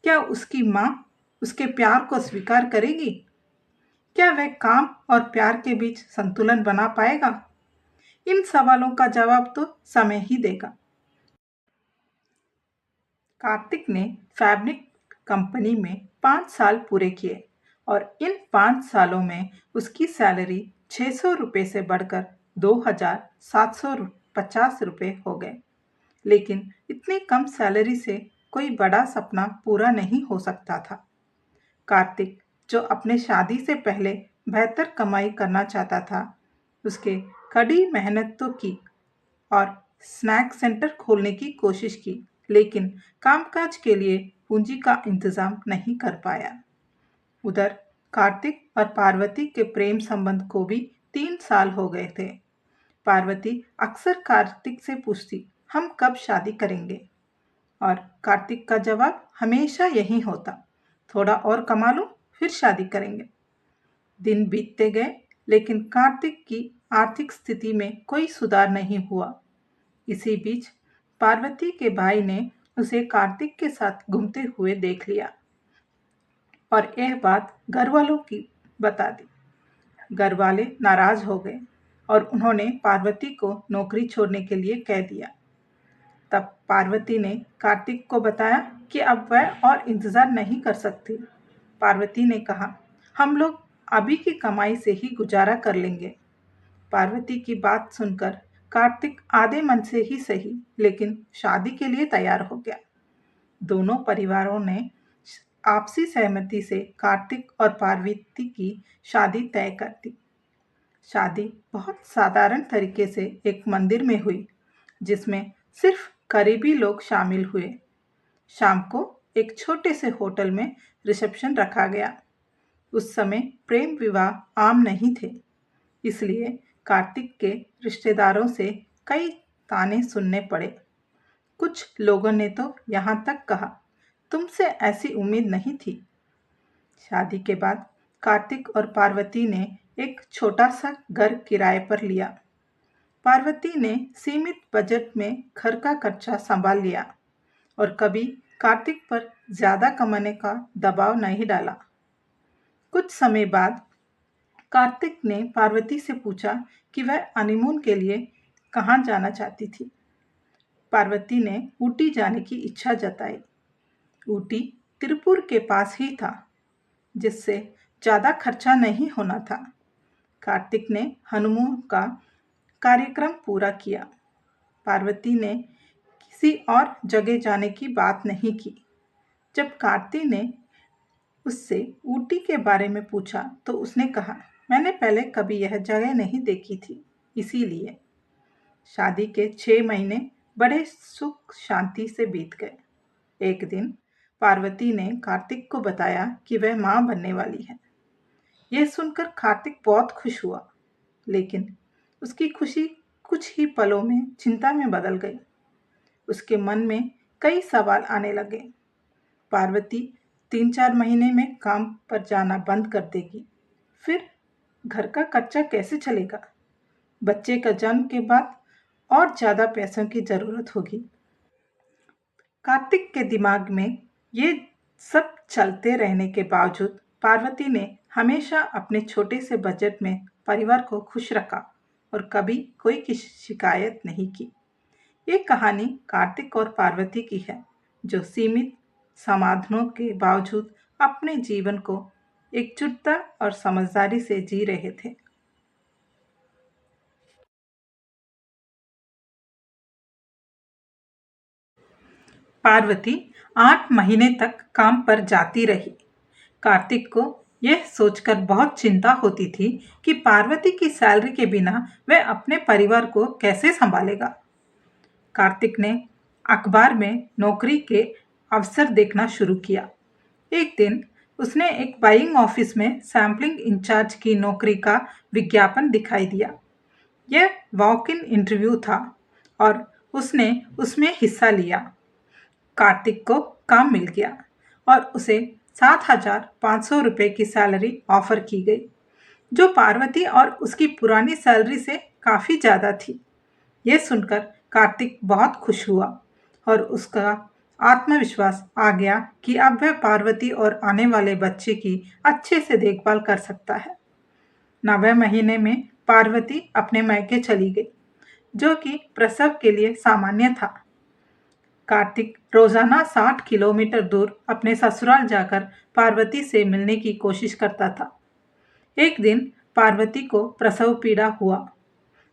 [SPEAKER 2] क्या उसकी माँ उसके प्यार को स्वीकार करेगी? क्या वह काम और प्यार के बीच संतुलन बना पाएगा? इन सवालों का जवाब तो समय ही देगा। कार्तिक ने फैब्रिक कंपनी में 5 साल पूरे किए और इन 5 सालों में उसकी सैलरी 600 रुपये से बढ़कर 2,750 रुपये हो गए। लेकिन इतनी कम सैलरी से कोई बड़ा सपना पूरा नहीं हो सकता था। कार्तिक, जो अपने शादी से पहले बेहतर कमाई करना चाहता था, उसके कड़ी मेहनत तो की और स्नैक सेंटर खोलने की कोशिश की, लेकिन कामकाज के लिए पूंजी का इंतजाम नहीं कर पाया। उधर कार्तिक और पार्वती के प्रेम संबंध को भी 3 साल हो गए थे। पार्वती अक्सर कार्तिक से पूछती, हम कब शादी करेंगे? और कार्तिक का जवाब हमेशा यही होता, थोड़ा और कमा लो फिर शादी करेंगे। दिन बीतते गए, लेकिन कार्तिक की आर्थिक स्थिति में कोई सुधार नहीं हुआ। इसी बीच पार्वती के भाई ने उसे कार्तिक के साथ घूमते हुए देख लिया और यह बात घर वालों की बता दी। घर वाले नाराज हो गए और उन्होंने पार्वती को नौकरी छोड़ने के लिए कह दिया। तब पार्वती ने कार्तिक को बताया कि अब वह और इंतजार नहीं कर सकती। पार्वती ने कहा, हम लोग अभी की कमाई से ही गुजारा कर लेंगे। पार्वती की बात सुनकर कार्तिक आधे मन से ही सही, लेकिन शादी के लिए तैयार हो गया। दोनों परिवारों ने आपसी सहमति से कार्तिक और पार्वती की शादी तय कर दी। शादी बहुत साधारण तरीके से एक मंदिर में हुई, जिसमें सिर्फ करीबी लोग शामिल हुए। शाम को एक छोटे से होटल में रिसेप्शन रखा गया। उस समय प्रेम विवाह आम नहीं थे, इसलिए कार्तिक के रिश्तेदारों से कई ताने सुनने पड़े। कुछ लोगों ने तो यहाँ तक कहा, तुमसे ऐसी उम्मीद नहीं थी। शादी के बाद कार्तिक और पार्वती ने एक छोटा सा घर किराए पर लिया। पार्वती ने सीमित बजट में घर का खर्चा संभाल लिया और कभी कार्तिक पर ज्यादा कमाने का दबाव नहीं डाला। कुछ समय बाद कार्तिक ने पार्वती से पूछा कि वह हनीमून के लिए कहाँ जाना चाहती थी। पार्वती ने ऊटी जाने की इच्छा जताई। ऊटी तिरुपुर के पास ही था, जिससे ज़्यादा खर्चा नहीं होना था। कार्तिक ने हनीमून का कार्यक्रम पूरा किया। पार्वती ने किसी और जगह जाने की बात नहीं की। जब कार्तिक ने उससे ऊटी के बारे में पूछा तो उसने कहा, मैंने पहले कभी यह जगह नहीं देखी थी, इसीलिए। शादी के 6 महीने बड़े सुख शांति से बीत गए। एक दिन पार्वती ने कार्तिक को बताया कि वह माँ बनने वाली है। यह सुनकर कार्तिक बहुत खुश हुआ, लेकिन उसकी खुशी कुछ ही पलों में चिंता में बदल गई। उसके मन में कई सवाल आने लगे। पार्वती 3-4 महीने में काम पर जाना बंद कर देगी, फिर घर का खर्चा कैसे चलेगा? बच्चे का जन्म के बाद और ज़्यादा पैसों की ज़रूरत होगी। कार्तिक के दिमाग में ये सब चलते रहने के बावजूद पार्वती ने हमेशा अपने छोटे से बजट में परिवार को खुश रखा और कभी कोई की शिकायत नहीं की। ये कहानी कार्तिक और पार्वती की है, जो सीमित समाधानों के बावजूद अपने जीवन को एकजुटता और समझदारी से जी रहे थे। पार्वती 8 महीने तक काम पर जाती रही। कार्तिक को यह सोचकर बहुत चिंता होती थी कि पार्वती की सैलरी के बिना वह अपने परिवार को कैसे संभालेगा। कार्तिक ने अखबार में नौकरी के अवसर देखना शुरू किया। एक दिन उसने एक बाइंग ऑफिस में सैम्पलिंग इंचार्ज की नौकरी का विज्ञापन दिखाई दिया। यह वॉक इन इंटरव्यू था और उसने उसमें हिस्सा लिया। कार्तिक को काम मिल गया और उसे 7,500 रुपये की सैलरी ऑफर की गई, जो पार्वती और उसकी पुरानी सैलरी से काफ़ी ज़्यादा थी। यह सुनकर कार्तिक बहुत खुश हुआ और उसका आत्मविश्वास आ गया कि अब वह पार्वती और आने वाले बच्चे की अच्छे से देखभाल कर सकता है। 9वें महीने में पार्वती अपने मायके चली गई, जो कि प्रसव के लिए सामान्य था। कार्तिक रोजाना 60 किलोमीटर दूर अपने ससुराल जाकर पार्वती से मिलने की कोशिश करता था। एक दिन पार्वती को प्रसव पीड़ा हुआ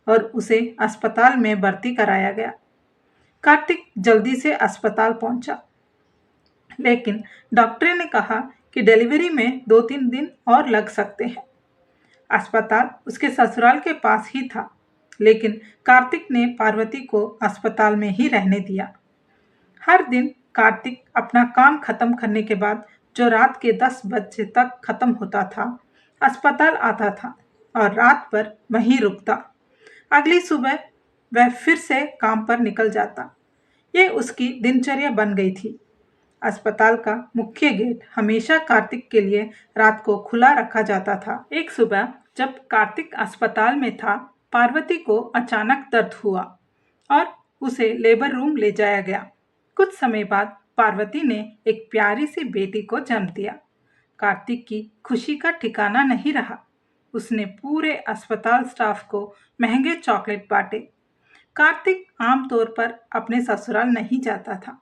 [SPEAKER 2] और उसे अस्पताल में भर्ती कराया गया। कार्तिक जल्दी से अस्पताल पहुंचा, लेकिन डॉक्टर ने कहा कि डिलीवरी में 2-3 दिन और लग सकते हैं। अस्पताल उसके ससुराल के पास ही था, लेकिन कार्तिक ने पार्वती को अस्पताल में ही रहने दिया। हर दिन कार्तिक अपना काम खत्म करने के बाद, जो रात के 10 बजे तक खत्म होता था, अस्पताल आता था और रात भर वहीं रुकता। अगली सुबह वह फिर से काम पर निकल जाता। ये उसकी दिनचर्या बन गई थी। अस्पताल का मुख्य गेट हमेशा कार्तिक के लिए रात को खुला रखा जाता था। एक सुबह जब कार्तिक अस्पताल में था, पार्वती को अचानक दर्द हुआ और उसे लेबर रूम ले जाया गया। कुछ समय बाद पार्वती ने एक प्यारी सी बेटी को जन्म दिया। कार्तिक की खुशी का ठिकाना नहीं रहा। उसने पूरे अस्पताल स्टाफ को महंगे चॉकलेट बांटे। कार्तिक आमतौर पर अपने ससुराल नहीं जाता था,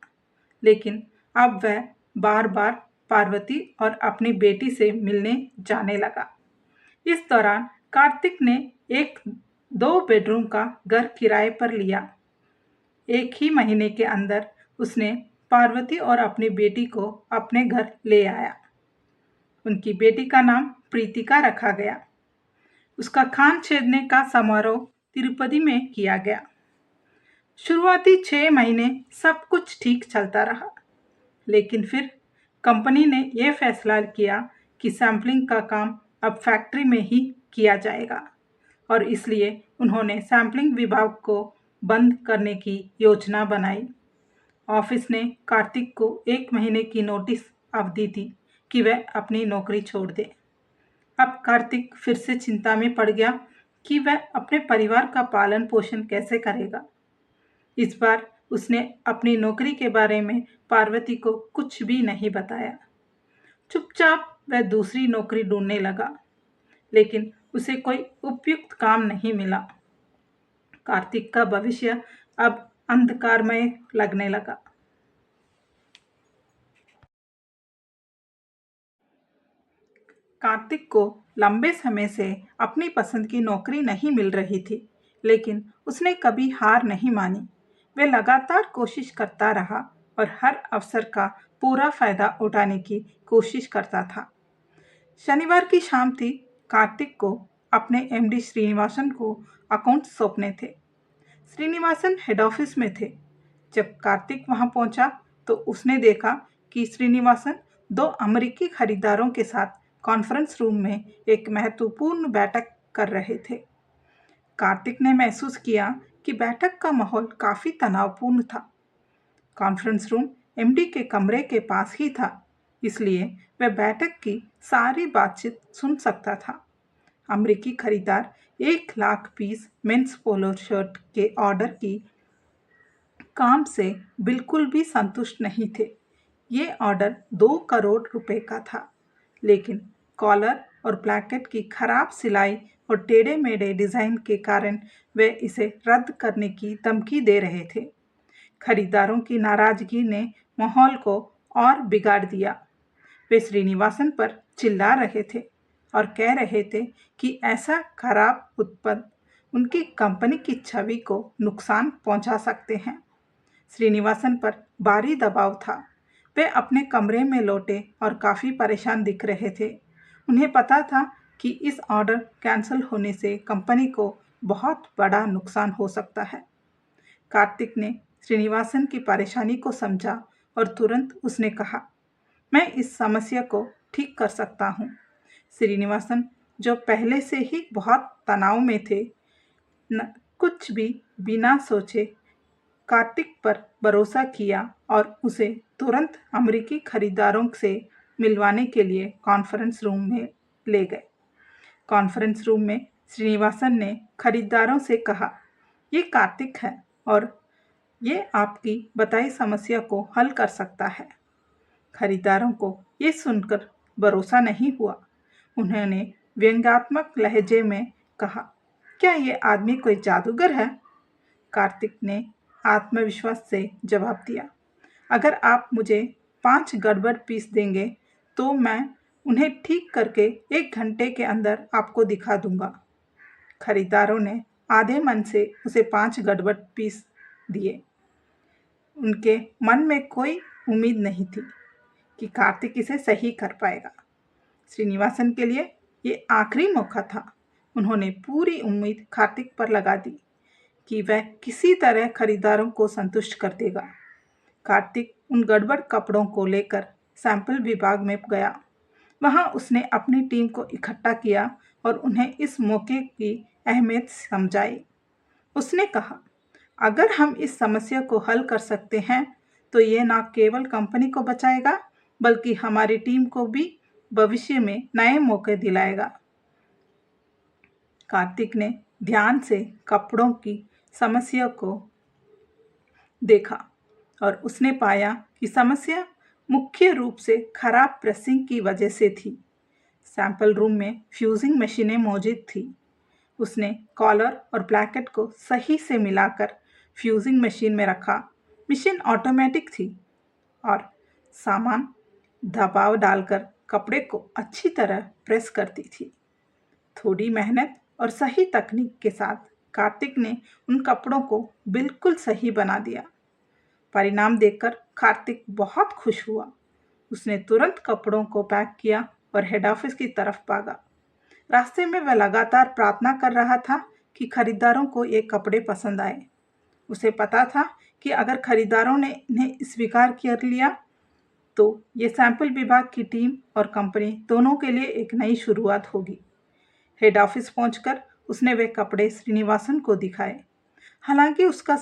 [SPEAKER 2] लेकिन अब वह बार बार पार्वती और अपनी बेटी से मिलने जाने लगा। इस दौरान कार्तिक ने एक 2 बेडरूम का घर किराए पर लिया। एक ही महीने के अंदर उसने पार्वती और अपनी बेटी को अपने घर ले आया। उनकी बेटी का नाम प्रीतिका रखा गया। उसका खान छेदने का समारोह तिरुपति में किया गया। शुरुआती 6 महीने सब कुछ ठीक चलता रहा, लेकिन फिर कंपनी ने यह फैसला किया कि सैंपलिंग का काम अब फैक्ट्री में ही किया जाएगा और इसलिए उन्होंने सैंपलिंग विभाग को बंद करने की योजना बनाई। ऑफिस ने कार्तिक को 1 महीने की नोटिस अवधि दी कि वह अपनी नौकरी छोड़ दे। अब कार्तिक फिर से चिंता में पड़ गया कि वह अपने परिवार का पालन पोषण कैसे करेगा। इस बार उसने अपनी नौकरी के बारे में पार्वती को कुछ भी नहीं बताया। चुपचाप वह दूसरी नौकरी ढूंढने लगा, लेकिन उसे कोई उपयुक्त काम नहीं मिला। कार्तिक का भविष्य अब अंधकारमय लगने लगा। कार्तिक को लंबे समय से अपनी पसंद की नौकरी नहीं मिल रही थी, लेकिन उसने कभी हार नहीं मानी। वह लगातार कोशिश करता रहा और हर अवसर का पूरा फायदा उठाने की कोशिश करता था। शनिवार की शाम थी। कार्तिक को अपने एमडी श्रीनिवासन को अकाउंट सौंपने थे। श्रीनिवासन हेड ऑफिस में थे। जब कार्तिक वहां पहुंचा तो उसने देखा कि श्रीनिवासन 2 अमेरिकी खरीदारों के साथ कॉन्फ्रेंस रूम में एक महत्वपूर्ण बैठक कर रहे थे। कार्तिक ने महसूस किया कि बैठक का माहौल काफी तनावपूर्ण था। कॉन्फ्रेंस रूम एमडी के कमरे के पास ही था, इसलिए वह बैठक की सारी बातचीत सुन सकता था। अमेरिकी खरीदार 1 lakh piece men's polo shirt के ऑर्डर की काम से बिल्कुल भी संतुष्ट नहीं थे। ये ऑर्डर 2 करोड़ रुपए का था, लेकिन कॉलर और ब्लैकेट की खराब सिलाई और टेढ़े मेढ़े डिजाइन के कारण वे इसे रद्द करने की धमकी दे रहे थे। खरीदारों की नाराजगी ने माहौल को और बिगाड़ दिया। वे श्रीनिवासन पर चिल्ला रहे थे और कह रहे थे कि ऐसा खराब उत्पाद उनकी कंपनी की छवि को नुकसान पहुंचा सकते हैं। श्रीनिवासन पर भारी दबाव था। वे अपने कमरे में लौटे और काफ़ी परेशान दिख रहे थे। उन्हें पता था कि इस ऑर्डर कैंसिल होने से कंपनी को बहुत बड़ा नुकसान हो सकता है। कार्तिक ने श्रीनिवासन की परेशानी को समझा और तुरंत उसने कहा, मैं इस समस्या को ठीक कर सकता हूँ। श्रीनिवासन, जो पहले से ही बहुत तनाव में थे, कुछ भी बिना सोचे कार्तिक पर भरोसा किया और उसे तुरंत अमेरिकी खरीदारों से मिलवाने के लिए कॉन्फ्रेंस रूम में ले गए। कॉन्फ्रेंस रूम में श्रीनिवासन ने खरीदारों से कहा, ये कार्तिक है और ये आपकी बताई समस्या को हल कर सकता है। खरीदारों को ये सुनकर भरोसा नहीं हुआ। उन्होंने व्यंग्यात्मक लहजे में कहा, क्या ये आदमी कोई जादूगर है? कार्तिक ने आत्मविश्वास से जवाब दिया, अगर आप मुझे 5 गड़बड़ पीस देंगे तो मैं उन्हें ठीक करके 1 घंटे के अंदर आपको दिखा दूंगा। खरीदारों ने आधे मन से उसे 5 गड़बड़ पीस दिए। उनके मन में कोई उम्मीद नहीं थी कि कार्तिक इसे सही कर पाएगा। श्रीनिवासन के लिए ये आखिरी मौका था। उन्होंने पूरी उम्मीद कार्तिक पर लगा दी कि वह किसी तरह खरीदारों को संतुष्ट कर देगा। कार्तिक उन गड़बड़ कपड़ों को लेकर सैंपल विभाग में गया। वहां उसने अपनी टीम को इकट्ठा किया और उन्हें इस मौके की अहमियत समझाई। उसने कहा, अगर हम इस समस्या को हल कर सकते हैं तो ये न केवल कंपनी को बचाएगा बल्कि हमारी टीम को भी भविष्य में नए मौके दिलाएगा। कार्तिक ने ध्यान से कपड़ों की समस्या को देखा और उसने पाया कि समस्या मुख्य रूप से खराब प्रेसिंग की वजह से थी। सैंपल रूम में फ्यूजिंग मशीनें मौजूद थी। उसने कॉलर और ब्लैकेट को सही से मिलाकर फ्यूजिंग मशीन में रखा। मशीन ऑटोमेटिक थी और सामान दबाव डालकर कपड़े को अच्छी तरह प्रेस करती थी। थोड़ी मेहनत और सही तकनीक के साथ कार्तिक ने उन कपड़ों को बिल्कुल सही बना दिया। परिणाम देखकर कार्तिक बहुत खुश हुआ। उसने तुरंत कपड़ों को पैक किया और हेड ऑफिस की तरफ भागा। रास्ते में वह लगातार प्रार्थना कर रहा था कि खरीदारों को ये कपड़े पसंद आए। उसे पता था कि अगर खरीदारों ने इन्हें स्वीकार कर लिया तो ये सैंपल विभाग की टीम और कंपनी दोनों के लिए एक नई शुरुआत होगी। हेड ऑफिस पहुंचकर उसने वे कपड़े श्रीनिवासन को दिखाए। हालांकि उसका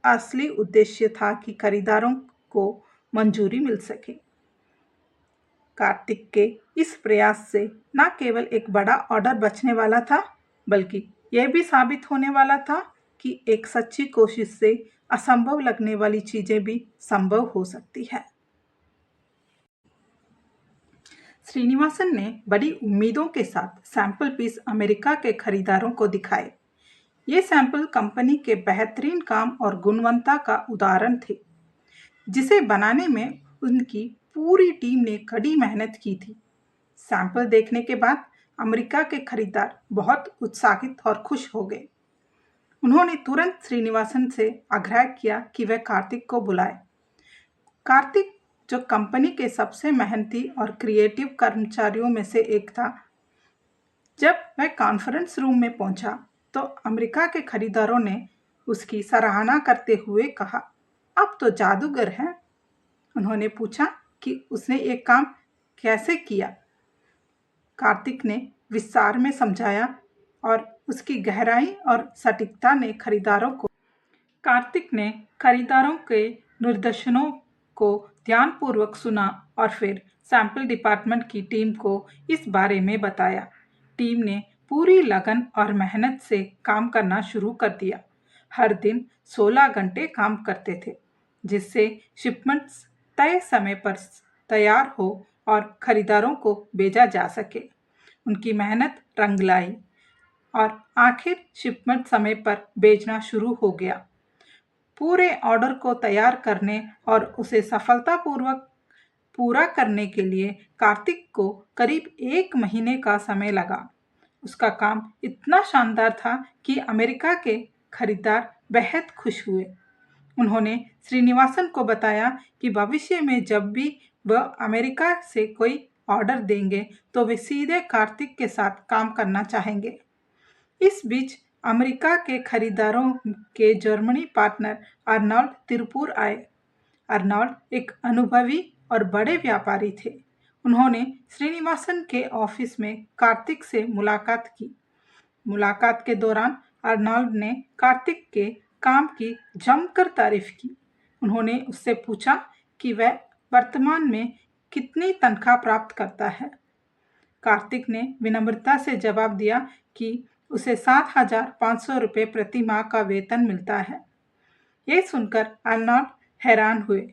[SPEAKER 2] असली उद्देश्य था कि खरीदारों को मंजूरी मिल सके। कार्तिक के इस प्रयास से न केवल एक बड़ा ऑर्डर बचने वाला था बल्कि यह भी साबित होने वाला था कि एक सच्ची कोशिश से असंभव लगने वाली चीजें भी संभव हो सकती है। श्रीनिवासन ने बड़ी उम्मीदों के साथ सैंपल पीस अमेरिका के खरीदारों को दिखाए। ये सैंपल कंपनी के बेहतरीन काम और गुणवत्ता का उदाहरण थे, जिसे बनाने में उनकी पूरी टीम ने कड़ी मेहनत की थी। सैंपल देखने के बाद अमेरिका के खरीदार बहुत उत्साहित और खुश हो गए। उन्होंने तुरंत श्रीनिवासन से आग्रह किया कि वह कार्तिक को बुलाए। कार्तिक, जो कंपनी के सबसे मेहनती और क्रिएटिव कर्मचारियों में से एक था, जब वह कॉन्फ्रेंस रूम में पहुंचा तो अमेरिका के खरीदारों ने उसकी सराहना करते हुए कहा, आप तो जादूगर हैं। उन्होंने पूछा कि उसने ये काम कैसे किया। कार्तिक ने विस्तार में समझाया और उसकी गहराई और सटीकता ने खरीदारों के निर्देशनों को ध्यानपूर्वक सुना और फिर सैंपल डिपार्टमेंट की टीम को इस बारे में बताया। टीम ने पूरी लगन और मेहनत से काम करना शुरू कर दिया। हर दिन 16 घंटे काम करते थे, जिससे शिपमेंट्स तय समय पर तैयार हो और खरीदारों को भेजा जा सके। उनकी मेहनत रंग लाई और आखिर शिपमेंट समय पर भेजना शुरू हो गया। पूरे ऑर्डर को तैयार करने और उसे सफलतापूर्वक पूरा करने के लिए कार्तिक को करीब 1 महीने का समय लगा। उसका काम इतना शानदार था कि अमेरिका के खरीदार बेहद खुश हुए। उन्होंने श्रीनिवासन को बताया कि भविष्य में जब भी वह अमेरिका से कोई ऑर्डर देंगे तो वे सीधे कार्तिक के साथ काम करना चाहेंगे। इस बीच अमेरिका के खरीदारों के जर्मनी पार्टनर अर्नोल्ड तिरुपुर आए। अर्नोल्ड एक अनुभवी और बड़े व्यापारी थे। उन्होंने श्रीनिवासन के ऑफिस में कार्तिक से मुलाकात की। मुलाकात के दौरान अर्नोल्ड ने कार्तिक के काम की जमकर तारीफ की। उन्होंने उससे पूछा कि वह वर्तमान में कितनी तनख्वाह प्राप्त करता है। कार्तिक ने विनम्रता से जवाब दिया कि उसे 7,500 रुपये प्रति माह का वेतन मिलता है। ये सुनकर अर्नॉल्ड हैरान हुए।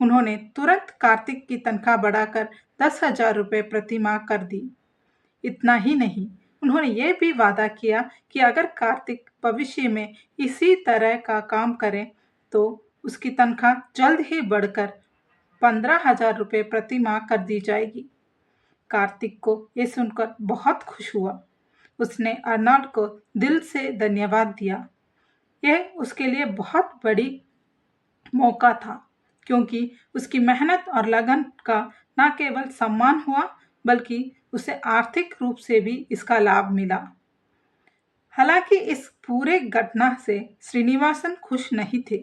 [SPEAKER 2] उन्होंने तुरंत कार्तिक की तनख्वाह बढ़ाकर 10,000 रुपये प्रति माह कर दी। इतना ही नहीं, उन्होंने ये भी वादा किया कि अगर कार्तिक भविष्य में इसी तरह का काम करे तो उसकी तनख्वाह जल्द ही बढ़कर 15,000 रुपये प्रति माह कर दी जाएगी। कार्तिक को ये सुनकर बहुत खुश हुआ। उसने अर्नॉल्ड को दिल से धन्यवाद दिया। यह उसके लिए बहुत बड़ी मौका था, क्योंकि उसकी मेहनत और लगन का न केवल सम्मान हुआ बल्कि उसे आर्थिक रूप से भी इसका लाभ मिला। हालांकि इस पूरे घटना से श्रीनिवासन खुश नहीं थे।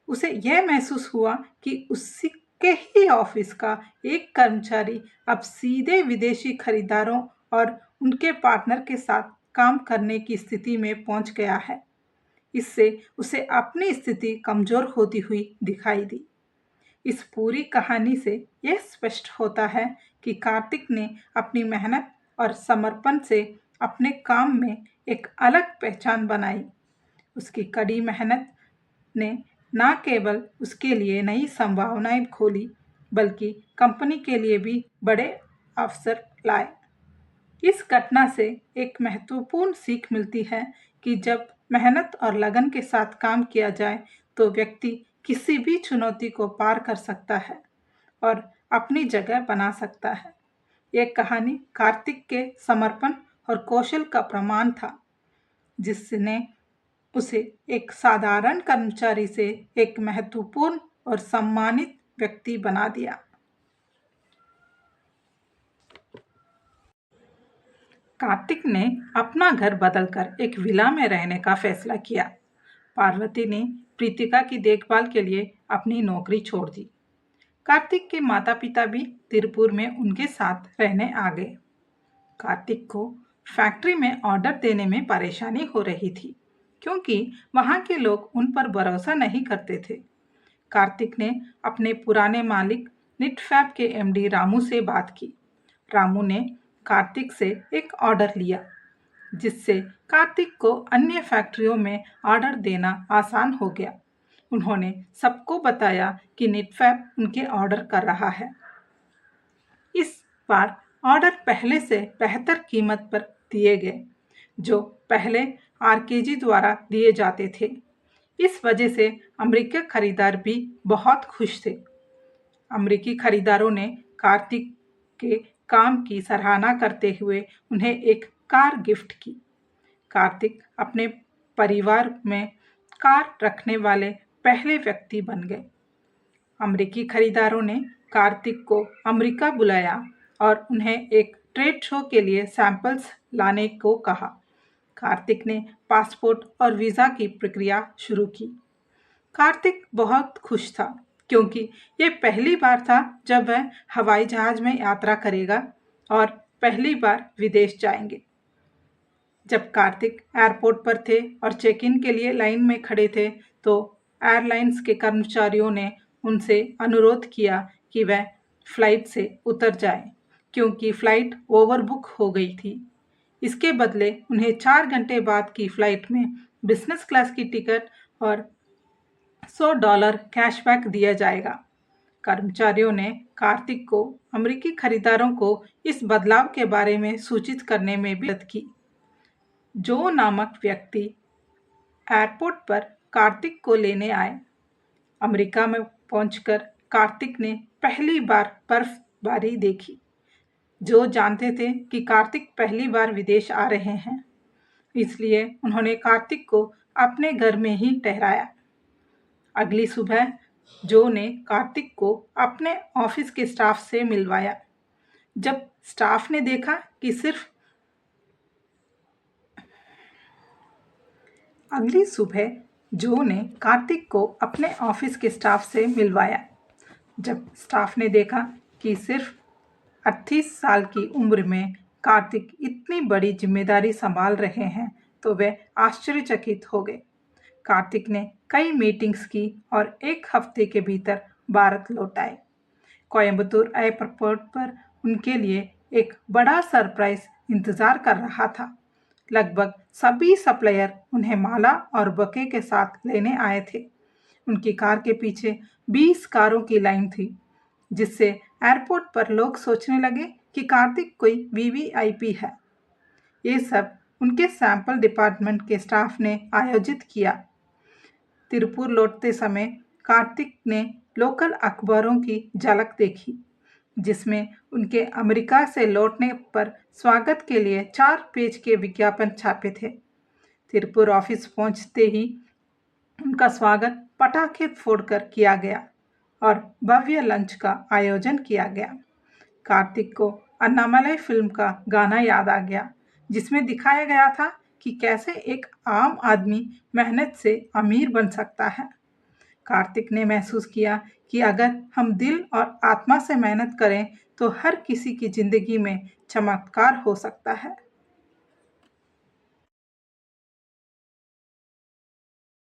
[SPEAKER 2] उसे यह महसूस हुआ कि उसके ही ऑफिस का एक कर्मचारी अब सीधे विदेशी खरीदारों और उनके पार्टनर के साथ काम करने की स्थिति में पहुंच गया है। इससे उसे अपनी स्थिति कमजोर होती हुई दिखाई दी। इस पूरी कहानी से यह स्पष्ट होता है कि कार्तिक ने अपनी मेहनत और समर्पण से अपने काम में एक अलग पहचान बनाई। उसकी कड़ी मेहनत ने न केवल उसके लिए नई संभावनाएं खोली बल्कि कंपनी के लिए भी बड़े अवसर लाए। इस घटना से एक महत्वपूर्ण सीख मिलती है कि जब मेहनत और लगन के साथ काम किया जाए तो व्यक्ति किसी भी चुनौती को पार कर सकता है और अपनी जगह बना सकता है। यह कहानी कार्तिक के समर्पण और कौशल का प्रमाण था, जिसने उसे एक साधारण कर्मचारी से एक महत्वपूर्ण और सम्मानित व्यक्ति बना दिया। कार्तिक ने अपना घर बदलकर एक विला में रहने का फैसला किया। पार्वती ने प्रीतिका की देखभाल के लिए अपनी नौकरी छोड़ दी। कार्तिक के माता पिता भी तिरुपुर में उनके साथ रहने आ गए। कार्तिक को फैक्ट्री में ऑर्डर देने में परेशानी हो रही थी, क्योंकि वहां के लोग उन पर भरोसा नहीं करते थे। कार्तिक ने अपने पुराने मालिक निटफैब के एमडी रामू से बात की। रामू ने कार्तिक से एक ऑर्डर लिया, जिससे कार्तिक को अन्य फैक्ट्रियों में ऑर्डर देना आसान हो गया। उन्होंने सबको बताया कि निटफैब उनके ऑर्डर कर रहा है। इस बार ऑर्डर पहले से बेहतर कीमत पर दिए गए, जो पहले आरकेजी द्वारा दिए जाते थे। इस वजह से अमेरिकी खरीदार भी बहुत खुश थे। अमेरिकी खरीदारों ने कार्तिक के काम की सराहना करते हुए उन्हें एक कार गिफ्ट की। कार्तिक अपने परिवार में कार रखने वाले पहले व्यक्ति बन गए। अमेरिकी खरीदारों ने कार्तिक को अमेरिका बुलाया और उन्हें एक ट्रेड शो के लिए सैंपल्स लाने को कहा। कार्तिक ने पासपोर्ट और वीज़ा की प्रक्रिया शुरू की। कार्तिक बहुत खुश था, क्योंकि ये पहली बार था जब वह हवाई जहाज में यात्रा करेगा और पहली बार विदेश जाएंगे। जब कार्तिक एयरपोर्ट पर थे और चेक इन के लिए लाइन में खड़े थे, तो एयरलाइंस के कर्मचारियों ने उनसे अनुरोध किया कि वह फ्लाइट से उतर जाएं, क्योंकि फ्लाइट ओवरबुक हो गई थी। इसके बदले उन्हें 4 घंटे बाद की फ्लाइट में बिजनेस क्लास की टिकट और $100 कैशबैक दिया जाएगा। कर्मचारियों ने कार्तिक को अमेरिकी खरीदारों को इस बदलाव के बारे में सूचित करने में भी मदद की। जो नामक व्यक्ति एयरपोर्ट पर कार्तिक को लेने आए। अमेरिका में पहुंचकर कार्तिक ने पहली बार बर्फबारी देखी। जो जानते थे कि कार्तिक पहली बार विदेश आ रहे हैं, इसलिए उन्होंने कार्तिक को अपने घर में ही ठहराया। अगली सुबह जो ने कार्तिक को अपने ऑफिस के स्टाफ से मिलवाया। जब स्टाफ ने देखा कि सिर्फ 38 साल की उम्र में कार्तिक इतनी बड़ी जिम्मेदारी संभाल रहे हैं, तो वे आश्चर्यचकित हो गए। कार्तिक ने कई मीटिंग्स की और 1 हफ्ते के भीतर भारत लौट आए। कोयम्बतूर एयरपोर्ट पर उनके लिए एक बड़ा सरप्राइज इंतजार कर रहा था। लगभग सभी सप्लायर उन्हें माला और बके के साथ लेने आए थे। उनकी कार के पीछे 20 कारों की लाइन थी, जिससे एयरपोर्ट पर लोग सोचने लगे कि कार्तिक कोई वीवीआईपी है। ये सब उनके सैंपल डिपार्टमेंट के स्टाफ ने आयोजित किया। तिरुपुर लौटते समय कार्तिक ने लोकल अखबारों की झलक देखी, जिसमें उनके अमेरिका से लौटने पर स्वागत के लिए 4 पेज के विज्ञापन छापे थे। तिरुपुर ऑफिस पहुंचते ही उनका स्वागत पटाखे फोड़कर किया गया और भव्य लंच का आयोजन किया गया। कार्तिक को अन्नामलाई फिल्म का गाना याद आ गया, जिसमें दिखाया गया था कि कैसे एक आम आदमी मेहनत से अमीर बन सकता है। कार्तिक ने महसूस किया कि अगर हम दिल और आत्मा से मेहनत करें तो हर किसी की जिंदगी में चमत्कार हो सकता है।